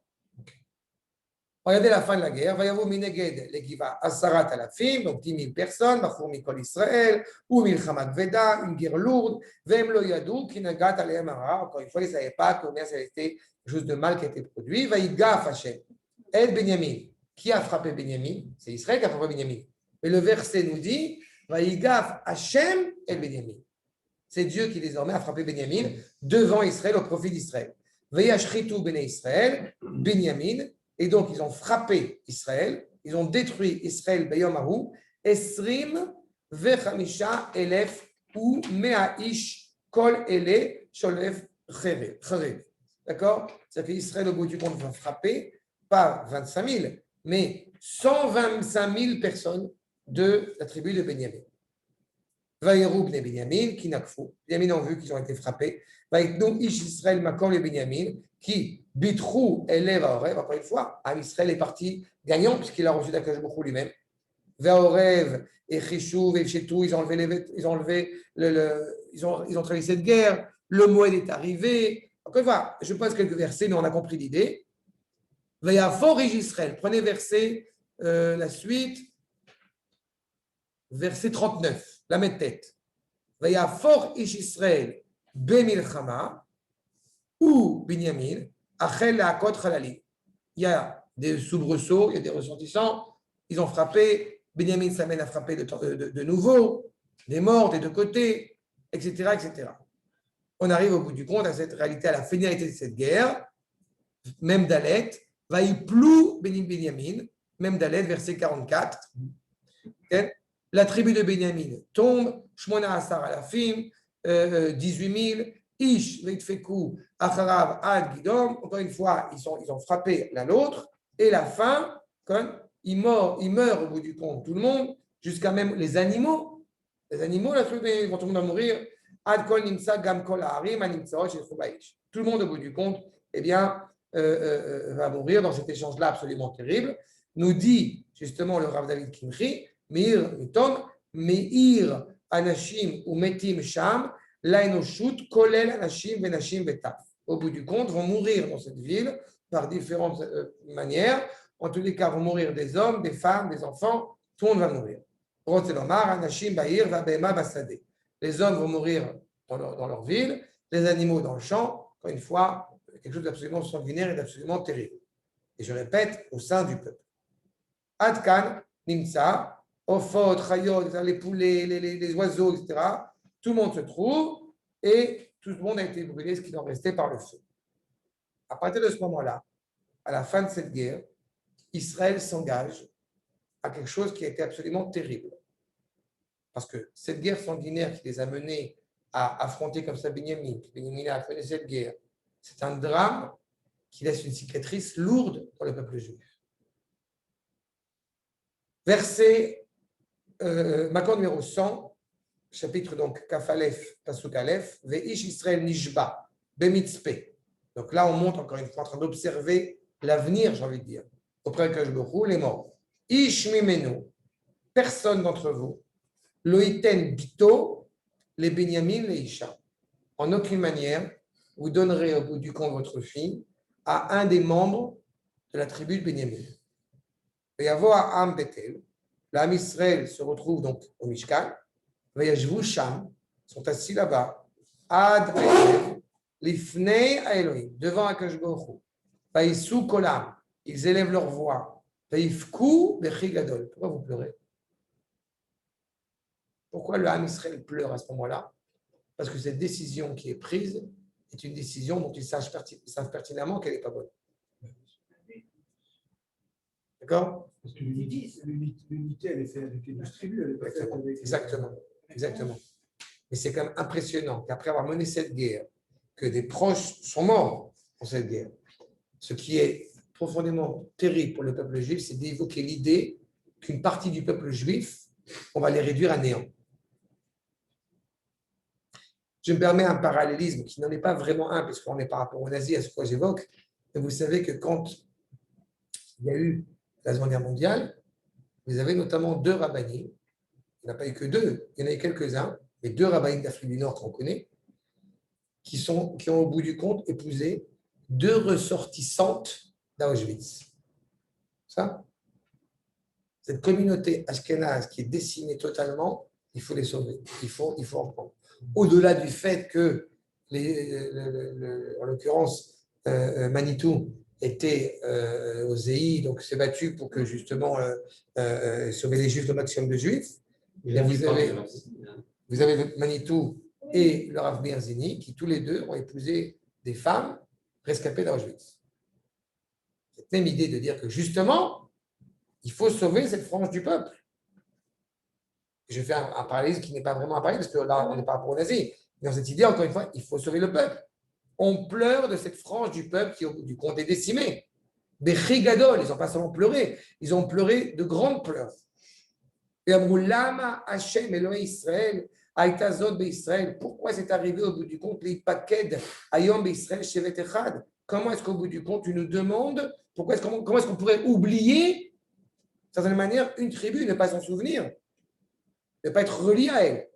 Regardez la fin de la guerre. Vayavo mineged legiva asarat alafim, donc 10 000 personnes, Bachur mikol Israël, ou milchamat veda, une guerre lourde, vem lo yadou, ki nagat alehem hara. Encore une fois, ils ne savaient pas combien ça a été quelque chose de mal qui a été produit. Vaïgaf Hashem, El Benyamin. Qui a frappé Benyamin? C'est Israël qui a frappé Benyamin. Mais le verset nous dit, Vaïgaf Hashem El Benyamin. C'est Dieu qui désormais a frappé Benyamin devant Israël, au profit d'Israël. Vayashritu bnei Israël, Benyamin. Et donc, ils ont frappé Israël, ils ont détruit Israël, Beyom Ahou, Esrim, Vechamisha, Elef, ou Mea'ish, Kol Ele, Sholef, Cherev. D'accord? C'est-à-dire qu'Israël, au bout du compte, va frapper, pas 25 000, mais 125 000 personnes de la tribu de Benyamin. Vaïrou bnei Benyamin, qui nakfou. Benyamin ont vu qu'ils ont été frappés. Vaïknou ish Israël makor le Benyamin, qui bitrou élève à Orev. Encore une fois, Israël est parti gagnant puisqu'il a reçu d'Akadosh Baruch Hu lui-même. Vers Orev et Chishouv et Chetou, ils ont traversé cette guerre. Le Moed est arrivé. Encore une fois, je passe quelques versets, mais on a compris l'idée. Vaïafor ish Israël. Prenez verset, la suite. Verset 39, la mettet. Vaïafor ish Israël bemilchama ou Binyamin achel la'akot chalali. Il y a des soubresauts, il y a des ressentissants. Ils ont frappé. Binyamin s'amène à frapper de nouveau, des morts des deux côtés, etc., etc. On arrive au bout du compte à cette réalité, à la finalité de cette guerre. Même Dalet, vaïplou Binyamin, même Dalet, verset 44. Okay? La tribu de Benyamin tombe, Shmona Asar Alafim, 18 000, Ish, Veitfeku, Acharav, Ad, Gidom. Encore une fois, ils ont frappé l'un l'autre. Et la fin, ils meurent au bout du compte, tout le monde, jusqu'à même les animaux. Les animaux, la tribu de Benyamin, quand tout le monde va mourir, Ad Kol Nimsa, Gam Kol Harim, Animtsaoch et Choubaïch. Tout le monde, au bout du compte, eh bien, va mourir dans cet échange-là absolument terrible. Nous dit justement le Rav David Kimchi, Meir Tom, Meir Anashim ou Metim Sham, Lainoshut, Kolel Anashim, Venashim, Vetaf. Au bout du compte, vont mourir dans cette ville par différentes manières. En tous les cas, vont mourir des hommes, des femmes, des enfants. Tout le monde va mourir. Rotelomar, Anashim, Bahir, Vabema, Basade. Les hommes vont mourir dans leur ville, les animaux dans le champ. Encore une fois, quelque chose d'absolument sanguinaire et d'absolument terrible. Et je répète, au sein du peuple. Adkan, Nimsa, Ophot, Chayot, les poulets, les oiseaux, etc. Tout le monde se trouve et tout le monde a été brûlé, ce qui en restait par le feu. À partir de ce moment-là, à la fin de cette guerre, Israël s'engage à quelque chose qui a été absolument terrible. Parce que cette guerre sanguinaire qui les a menés à affronter comme ça Benyamin, Benyamin a mené cette guerre, c'est un drame qui laisse une cicatrice lourde pour le peuple juif. Verset Makon numéro 100, chapitre donc Kaf Aleph, Pasuk Aleph, Ve'ish Israël Nishba, Bemitzpe. Donc là, on monte encore une fois en train d'observer l'avenir, j'ai envie de dire, auprès de Kadosh Baruch Hu, les morts. Ish mimenu, personne d'entre vous, loïten bito, les Benyamin, les Isha. En aucune manière, vous donnerez au bout du compte votre fille à un des membres de la tribu de Benyamin. Et y avoir Am Bethel, l'âme Israël se retrouve donc au Mishkan, Vayashvu Sham, sont assis là-bas, Ad Aeloim, Lifnei Aeloim, devant Akadosh Baruch Hu, Vaïsou Kolam, ils élèvent leur voix, Vaïfku Bechi Gadol. Pourquoi vous pleurez? Pourquoi le âme Israël pleure à ce moment-là? Parce que cette décision qui est prise est une décision dont ils savent pertinemment qu'elle n'est pas bonne. D'accord? Parce que l'unité, elle est faite avec les tribus, elle est pas faite avec. Exactement. Mais c'est quand même impressionnant qu'après avoir mené cette guerre, que des proches sont morts dans cette guerre. Ce qui est profondément terrible pour le peuple juif, c'est d'évoquer l'idée qu'une partie du peuple juif, on va les réduire à néant. Je me permets un parallélisme qui n'en est pas vraiment un, parce qu'on est par rapport aux nazis, à ce que j'évoque. Mais vous savez que quand il y a eu la Seconde Guerre mondiale, vous avez notamment deux rabbinim, il n'y en a pas eu que deux, il y en a eu quelques-uns, mais deux rabbinim d'Afrique du Nord qu'on connaît, qui ont au bout du compte épousé deux ressortissantes d'Auschwitz. Ça, cette communauté ashkénaze qui est décimée totalement, il faut les sauver, il faut en prendre. Au-delà du fait que, en l'occurrence, Manitou était au ZEI, donc s'est battu pour que justement sauver les Juifs, le maximum de Juifs. Vous avez Manitou et le Rav Berzini qui tous les deux ont épousé des femmes rescapées d'Auschwitz. Cette même idée de dire que justement, il faut sauver cette frange du peuple. Je fais un parallélisme qui n'est pas vraiment un parallélisme, parce que là, on n'est pas pour les nazis. Mais dans cette idée, encore une fois, il faut sauver le peuple. On pleure de cette frange du peuple qui, au bout du compte, est décimée. Des rigadol, ils n'ont pas seulement pleuré, ils ont pleuré de grandes pleurs. Et Lama Hashem Elohim Israël, Aïtazot Israël, pourquoi c'est arrivé au bout du compte, les paked Ayom Israël Shevet Echad? Comment est-ce qu'au bout du compte, tu nous demandes, comment est-ce qu'on pourrait oublier, d'une certaine manière, une tribu, ne pas s'en souvenir? Ne pas être relié à elle.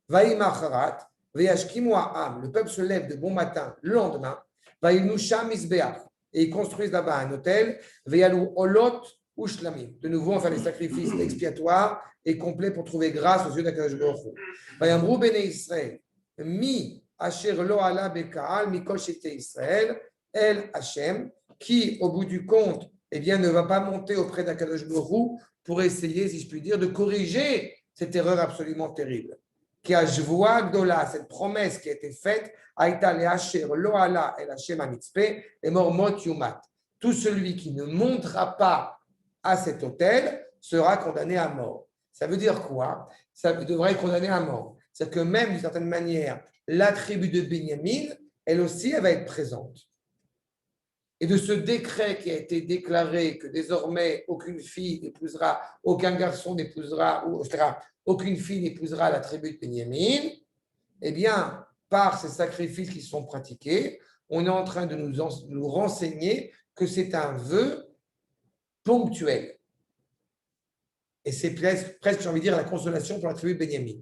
Vaïmacharat, le peuple se lève de bon matin le lendemain, et ils construisent là-bas un hôtel, de nouveau on fait des sacrifices expiatoires et complets pour trouver grâce aux yeux d'Akadosh Baruch Hu. Vayamru bnei Israël, mi asher lo ala bekaal mikol shete Israël, el Hashem, qui au bout du compte, eh bien, ne va pas monter auprès d'Akadosh Baruch Hu pour essayer, si je puis dire, de corriger cette erreur absolument terrible. Qui a Jvoa Gdola, cette promesse qui a été faite, Aïta le Asher lo ala el Hashem amitzpe, et mormot yumat. Tout celui qui ne montera pas à cet hôtel sera condamné à mort. Ça veut dire quoi? Ça devrait être condamné à mort. C'est que même d'une certaine manière, la tribu de Benyamin, elle aussi, elle va être présente. Et de ce décret qui a été déclaré que désormais aucune fille n'épousera, aucun garçon n'épousera, aucune fille n'épousera la tribu de Benyamin, eh bien, par ces sacrifices qui sont pratiqués, on est en train de nous renseigner que c'est un vœu ponctuel. Et c'est presque, j'ai envie de dire, la consolation pour la tribu de Benyamin.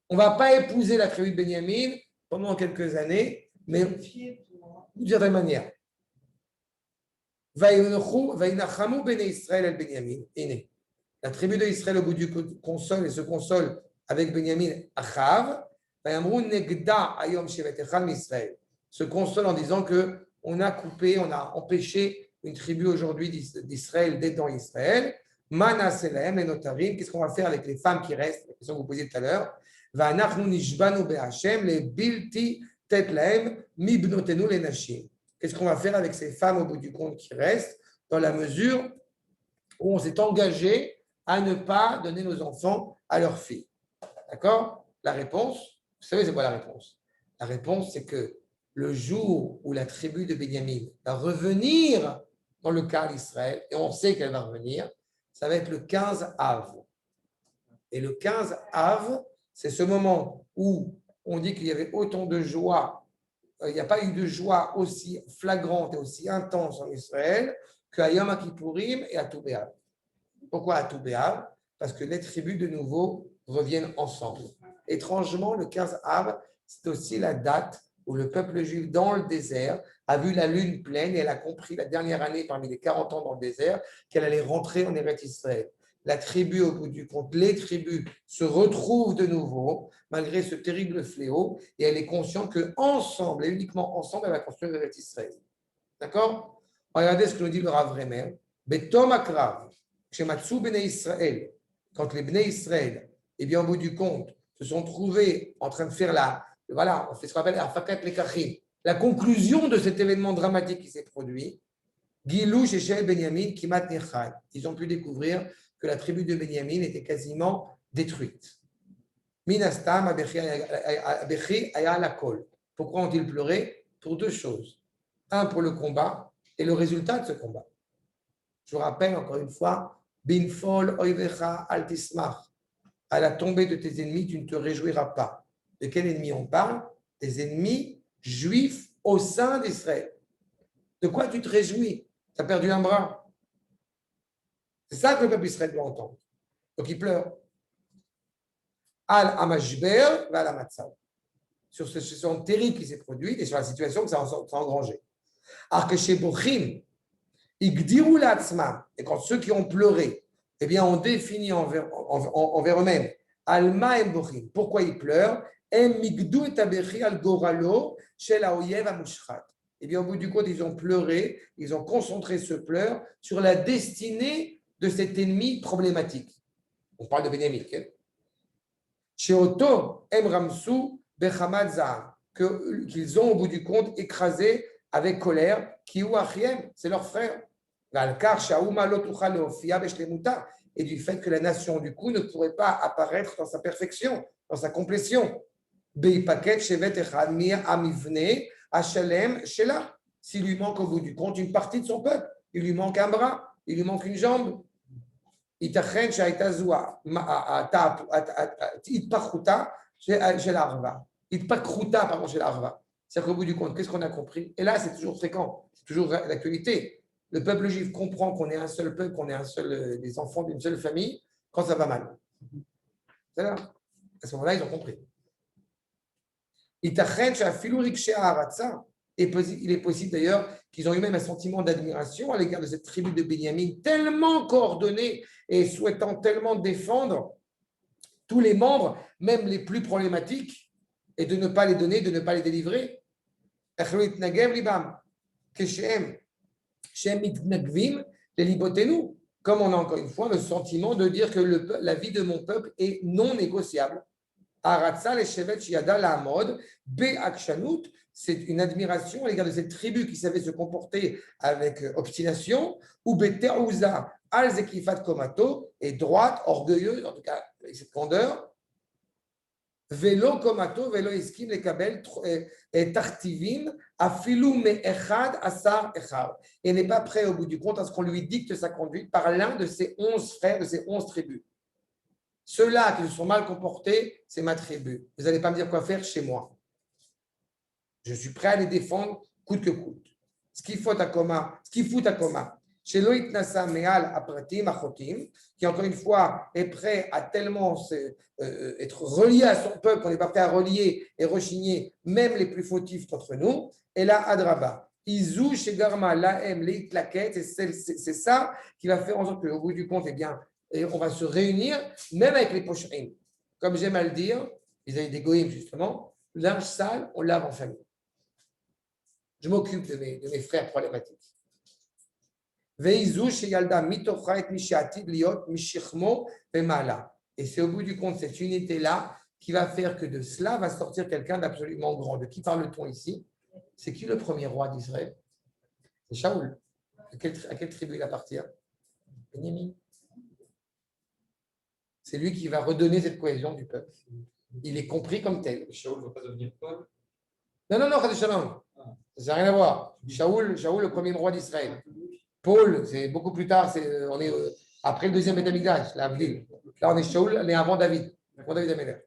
On ne va pas épouser la tribu de Benyamin pendant quelques années, mais d'une certaine manière. La tribu d'Israël au bout du console et se console avec Benyamin Achav, se console en disant que on a coupé, on a empêché une tribu aujourd'hui d'Israël d'être dans Israël. Mana Selem et Notarim, qu'est-ce qu'on va faire avec les femmes qui restent? La question que vous posiez tout à l'heure. Va'anachnu nishbanu be'Hashem le bilti tet lahem mibnotenu le nashim. Qu'est-ce qu'on va faire avec ces femmes au bout du compte qui restent, dans la mesure où on s'est engagé à ne pas donner nos enfants à leurs filles? D'accord? La réponse, vous savez, c'est quoi la réponse? La réponse, c'est que le jour où la tribu de Bényamin va revenir dans le cas d'Israël, et on sait qu'elle va revenir, ça va être le 15 Av. Et le 15 Av, c'est ce moment où on dit qu'il y avait autant de joie, il n'y a pas eu de joie aussi flagrante et aussi intense en Israël qu'à Yom Kippourim et à Tou B'Av. Pourquoi à Tou B'Av? Parce que les tribus de nouveau reviennent ensemble. Étrangement, le 15 Av, c'est aussi la date où le peuple juif dans le désert a vu la lune pleine et elle a compris la dernière année parmi les 40 ans dans le désert qu'elle allait rentrer en Eretz Israël. La tribu, au bout du compte, les tribus se retrouvent de nouveau malgré ce terrible fléau et elle est consciente qu'ensemble, et uniquement ensemble, elle va construire Eretz Israël. D'accord? Regardez ce que nous dit le Rav Remer. Betom Akrav, chez Matsu Bnei Israël, quand les Bnei Israël, eh bien, au bout du compte, se sont trouvés en train de faire voilà, on fait ce qu'on appelle la conclusion de cet événement dramatique qui s'est produit. Gilou Shechel Benyamin Kimat Nechad. Ils ont pu découvrir que la tribu de Benyamin était quasiment détruite. Minastam Abechi Aya Lakol. Pourquoi ont-ils pleuré? Pour deux choses. Un, pour le combat et le résultat de ce combat. Je vous rappelle encore une fois, Binfol Oivecha Altismach. À la tombée de tes ennemis, tu ne te réjouiras pas. De quel ennemi on parle? Des ennemis juifs au sein d'Israël. De quoi tu te réjouis? Tu as perdu un bras. C'est ça que le peuple d'Israël doit entendre. Donc il pleure. Al Amashber va la Matzav. Sur ce situation terrible qui s'est produite et sur la situation que ça a engrangé. Alors que chez Bochim, Igdiru Latzma, et quand ceux qui ont pleuré, eh bien, ont défini envers eux-mêmes, Alma et Bochim, pourquoi ils pleurent? Em Migdu et Tabechi al Goralo, chez la Oyev Amushrat. Eh bien, au bout du compte, ils ont pleuré, ils ont concentré ce pleur sur la destinée de cet ennemi problématique. On parle de Benyamin. Chez Otto, Em Ramsou, Bechamad Zaham, qu'ils ont au bout du compte écrasé avec colère, qui ou Achiem, c'est leur frère. Et du fait que la nation, du coup, ne pourrait pas apparaître dans sa perfection, dans sa complétion. S'il lui manque au bout du compte une partie de son peuple, il lui manque un bras, il lui manque une jambe. C'est-à-dire qu'au bout du compte, qu'est-ce qu'on a compris? Et là, c'est toujours fréquent, c'est toujours l'actualité. Le peuple juif comprend qu'on est un seul peuple, qu'on est un seul, des enfants d'une seule famille, quand ça va mal. C'est là. À ce moment-là, ils ont compris. Il est possible d'ailleurs qu'ils ont eu même un sentiment d'admiration à l'égard de cette tribu de Benyamin, tellement coordonnée et souhaitant tellement défendre tous les membres, même les plus problématiques, et de ne pas les donner, de ne pas les délivrer. Comme on a encore une fois le sentiment de dire que la vie de mon peuple est non négociable. C'est une admiration à l'égard de cette tribu qui savait se comporter avec obstination, ou Beterouza al-Zekifat Komato, et droite, orgueilleuse, en tout cas avec cette candeur, Velo Komato, Velo Eskim les Kabel, Tartivim, Afilou me Echad, Asar Echad. Et n'est pas prêt au bout du compte à ce qu'on lui dicte sa conduite par l'un de ses 11 frères, de ses 11 tribus. Ceux-là qui se sont mal comportés, c'est ma tribu. Vous n'allez pas me dire quoi faire chez moi. Je suis prêt à les défendre coûte que coûte. Ce qu'il fout à coma, chez Loïc Nassa Meal Apratim Achotim, qui encore une fois est prêt à tellement être relié à son peuple qu'on n'est pas prêt à relier et rechigner même les plus fautifs d'entre nous. Et là, Adraba. Izou chez Garma, Laem, Leit Laket, c'est ça qui va faire en sorte qu'au bout du compte, eh bien, on va se réunir, même avec les pochrim. Comme j'aime à le dire, ils avaient des goïms justement, linge sale, on lave en famille. Je m'occupe de mes frères problématiques. Et c'est au bout du compte cette unité-là qui va faire que de cela va sortir quelqu'un d'absolument grand. De qui parle-t-on ici? C'est qui le premier roi d'Israël? C'est Shaoul. À quelle tribu il appartient? Benyamin. C'est lui qui va redonner cette cohésion du peuple. Il est compris comme tel. Shaoul ne va pas devenir Paul. Non, Chassid Shalom. Ça n'a rien à voir. Shaoul, le premier roi d'Israël. Paul, c'est beaucoup plus tard, on est après le deuxième Beth Amikdash, la ville. Là, on est Shaoul, on est avant David. Avant David Améler.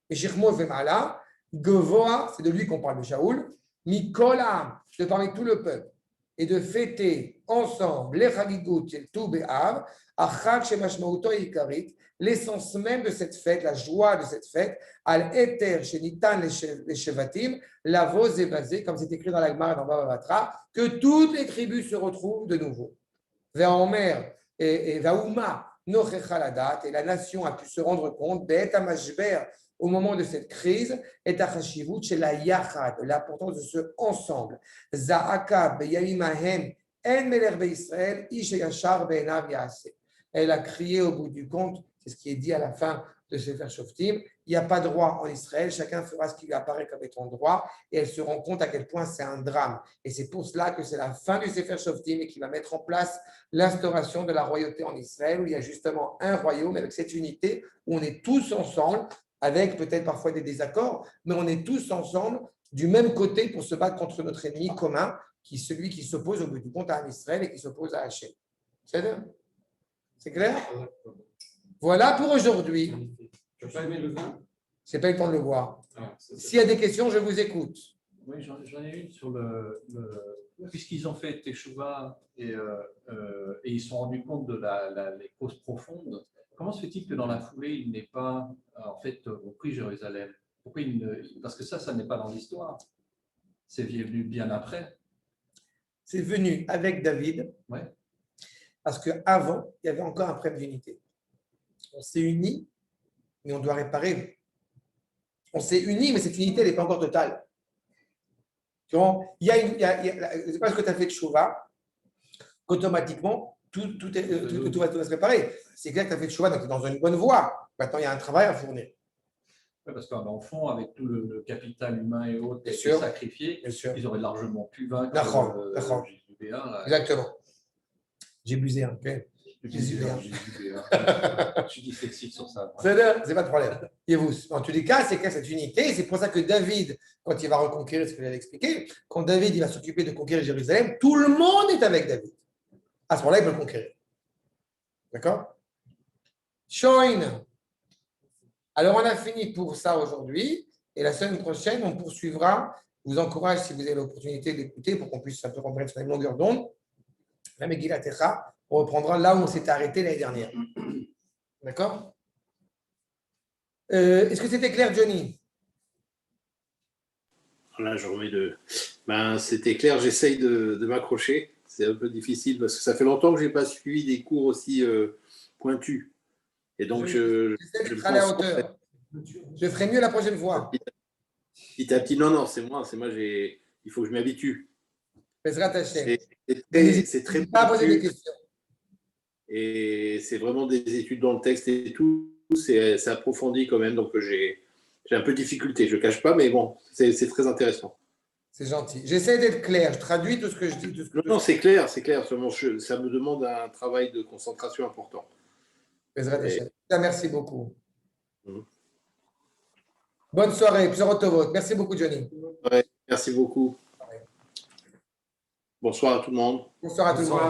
Et Shirmo Vemala, Gevoa, c'est de lui qu'on parle de Shaoul, Mikol Am, de parmi tout le peuple, et de fêter ensemble les Chagigut et Tou Be'av, Achag Shemashmauto Ikarit, l'essence même de cette fête, la joie de cette fête, Al Eter Shenitan les Shevatim, la Vos et Bazé, comme c'est écrit dans la Gemara dans Bava Batra, que toutes les tribus se retrouvent de nouveau. Vers Omer et Vaouma, Nochechaladat, et la nation a pu se rendre compte, Be'et Amashber, au moment de cette crise, est à Chashivut chez la Yachad, l'importance de ce ensemble. Za'aka beyamimahem en meler be'Israël, ish yashar be'enav ya'aseh. Elle a crié au bout du compte, c'est ce qui est dit à la fin de Sefer Shoftim, il n'y a pas de droit en Israël, chacun fera ce qui lui apparaît comme étant droit, et elle se rend compte à quel point c'est un drame. Et c'est pour cela que c'est la fin du Sefer Shoftim et qui va mettre en place l'instauration de la royauté en Israël, où il y a justement un royaume avec cette unité, où on est tous ensemble, avec peut-être parfois des désaccords, mais on est tous ensemble du même côté pour se battre contre notre ennemi commun, qui est celui qui s'oppose au bout du compte à Israël et qui s'oppose à Hachem. C'est clair? Voilà pour aujourd'hui. Tu n'as pas aimé le vin? Je n'ai pas eu le temps de le voir. Ah, S'il y a des questions, je vous écoute. Oui, j'en ai une sur puisqu'ils ont fait Teshuvah et ils se sont rendus compte de les causes profondes. Comment se fait-il que dans la foulée, il n'ait pas en fait repris Jérusalem? Pourquoi parce que ça n'est pas dans l'histoire. C'est venu bien après. C'est venu avec David, Ouais. parce qu'avant, il y avait encore un problème d'unité. On s'est unis, mais on doit réparer. On s'est unis, mais cette unité, elle n'est pas encore totale. Tu vois, c'est parce que tu as fait de Teshuvah qu'automatiquement, tout va se réparer. C'est clair que tu as fait de Teshuvah, donc tu es dans une bonne voie. Maintenant, il y a un travail à fournir. Ouais, parce qu'un enfant, avec tout le capital humain et autres, Bien qui sûr. est sacrifié, Bien sûr. ils auraient largement pu vaincre D'accord. Jésus-Béa, là. Exactement. J'ai busé un peu. Jésus-Béa. Je suis dyslexique sur ça. C'est pas de problème. Et vous, en tous les cas, c'est qu'il y a cette unité. C'est pour ça que David, quand il va reconquérir, ce que j'avais expliqué, quand David il va s'occuper de conquérir Jérusalem, tout le monde est avec David. À ce moment-là, il peut le conquérir. D'accord? Shoin. Alors, on a fini pour ça aujourd'hui. Et la semaine prochaine, on poursuivra. Je vous encourage, si vous avez l'opportunité d'écouter, pour qu'on puisse un peu comprendre sur une longueur d'onde. La Megillat Echa, on reprendra là où on s'était arrêté l'année dernière. D'accord? Est-ce que c'était clair, Johnny? Là, je remets c'était clair, j'essaye de m'accrocher. C'est un peu difficile parce que ça fait longtemps que je n'ai pas suivi des cours aussi pointus. Et donc, je à la hauteur. Je ferai mieux la prochaine fois. Petit à petit, non, c'est moi. Il faut que je m'habitue. C'est très pas poser des questions. Et c'est vraiment des études dans le texte et tout. C'est approfondi quand même. Donc, j'ai un peu de difficulté. Je ne cache pas, mais bon, c'est très intéressant. C'est gentil. J'essaie d'être clair. Je traduis tout ce que je dis. Non, c'est clair. Seulement, ça me demande un travail de concentration important. Merci beaucoup. Bonne soirée. Merci beaucoup, Johnny. Ouais, merci beaucoup. Bonsoir à tout le monde. Bonsoir à tout le monde.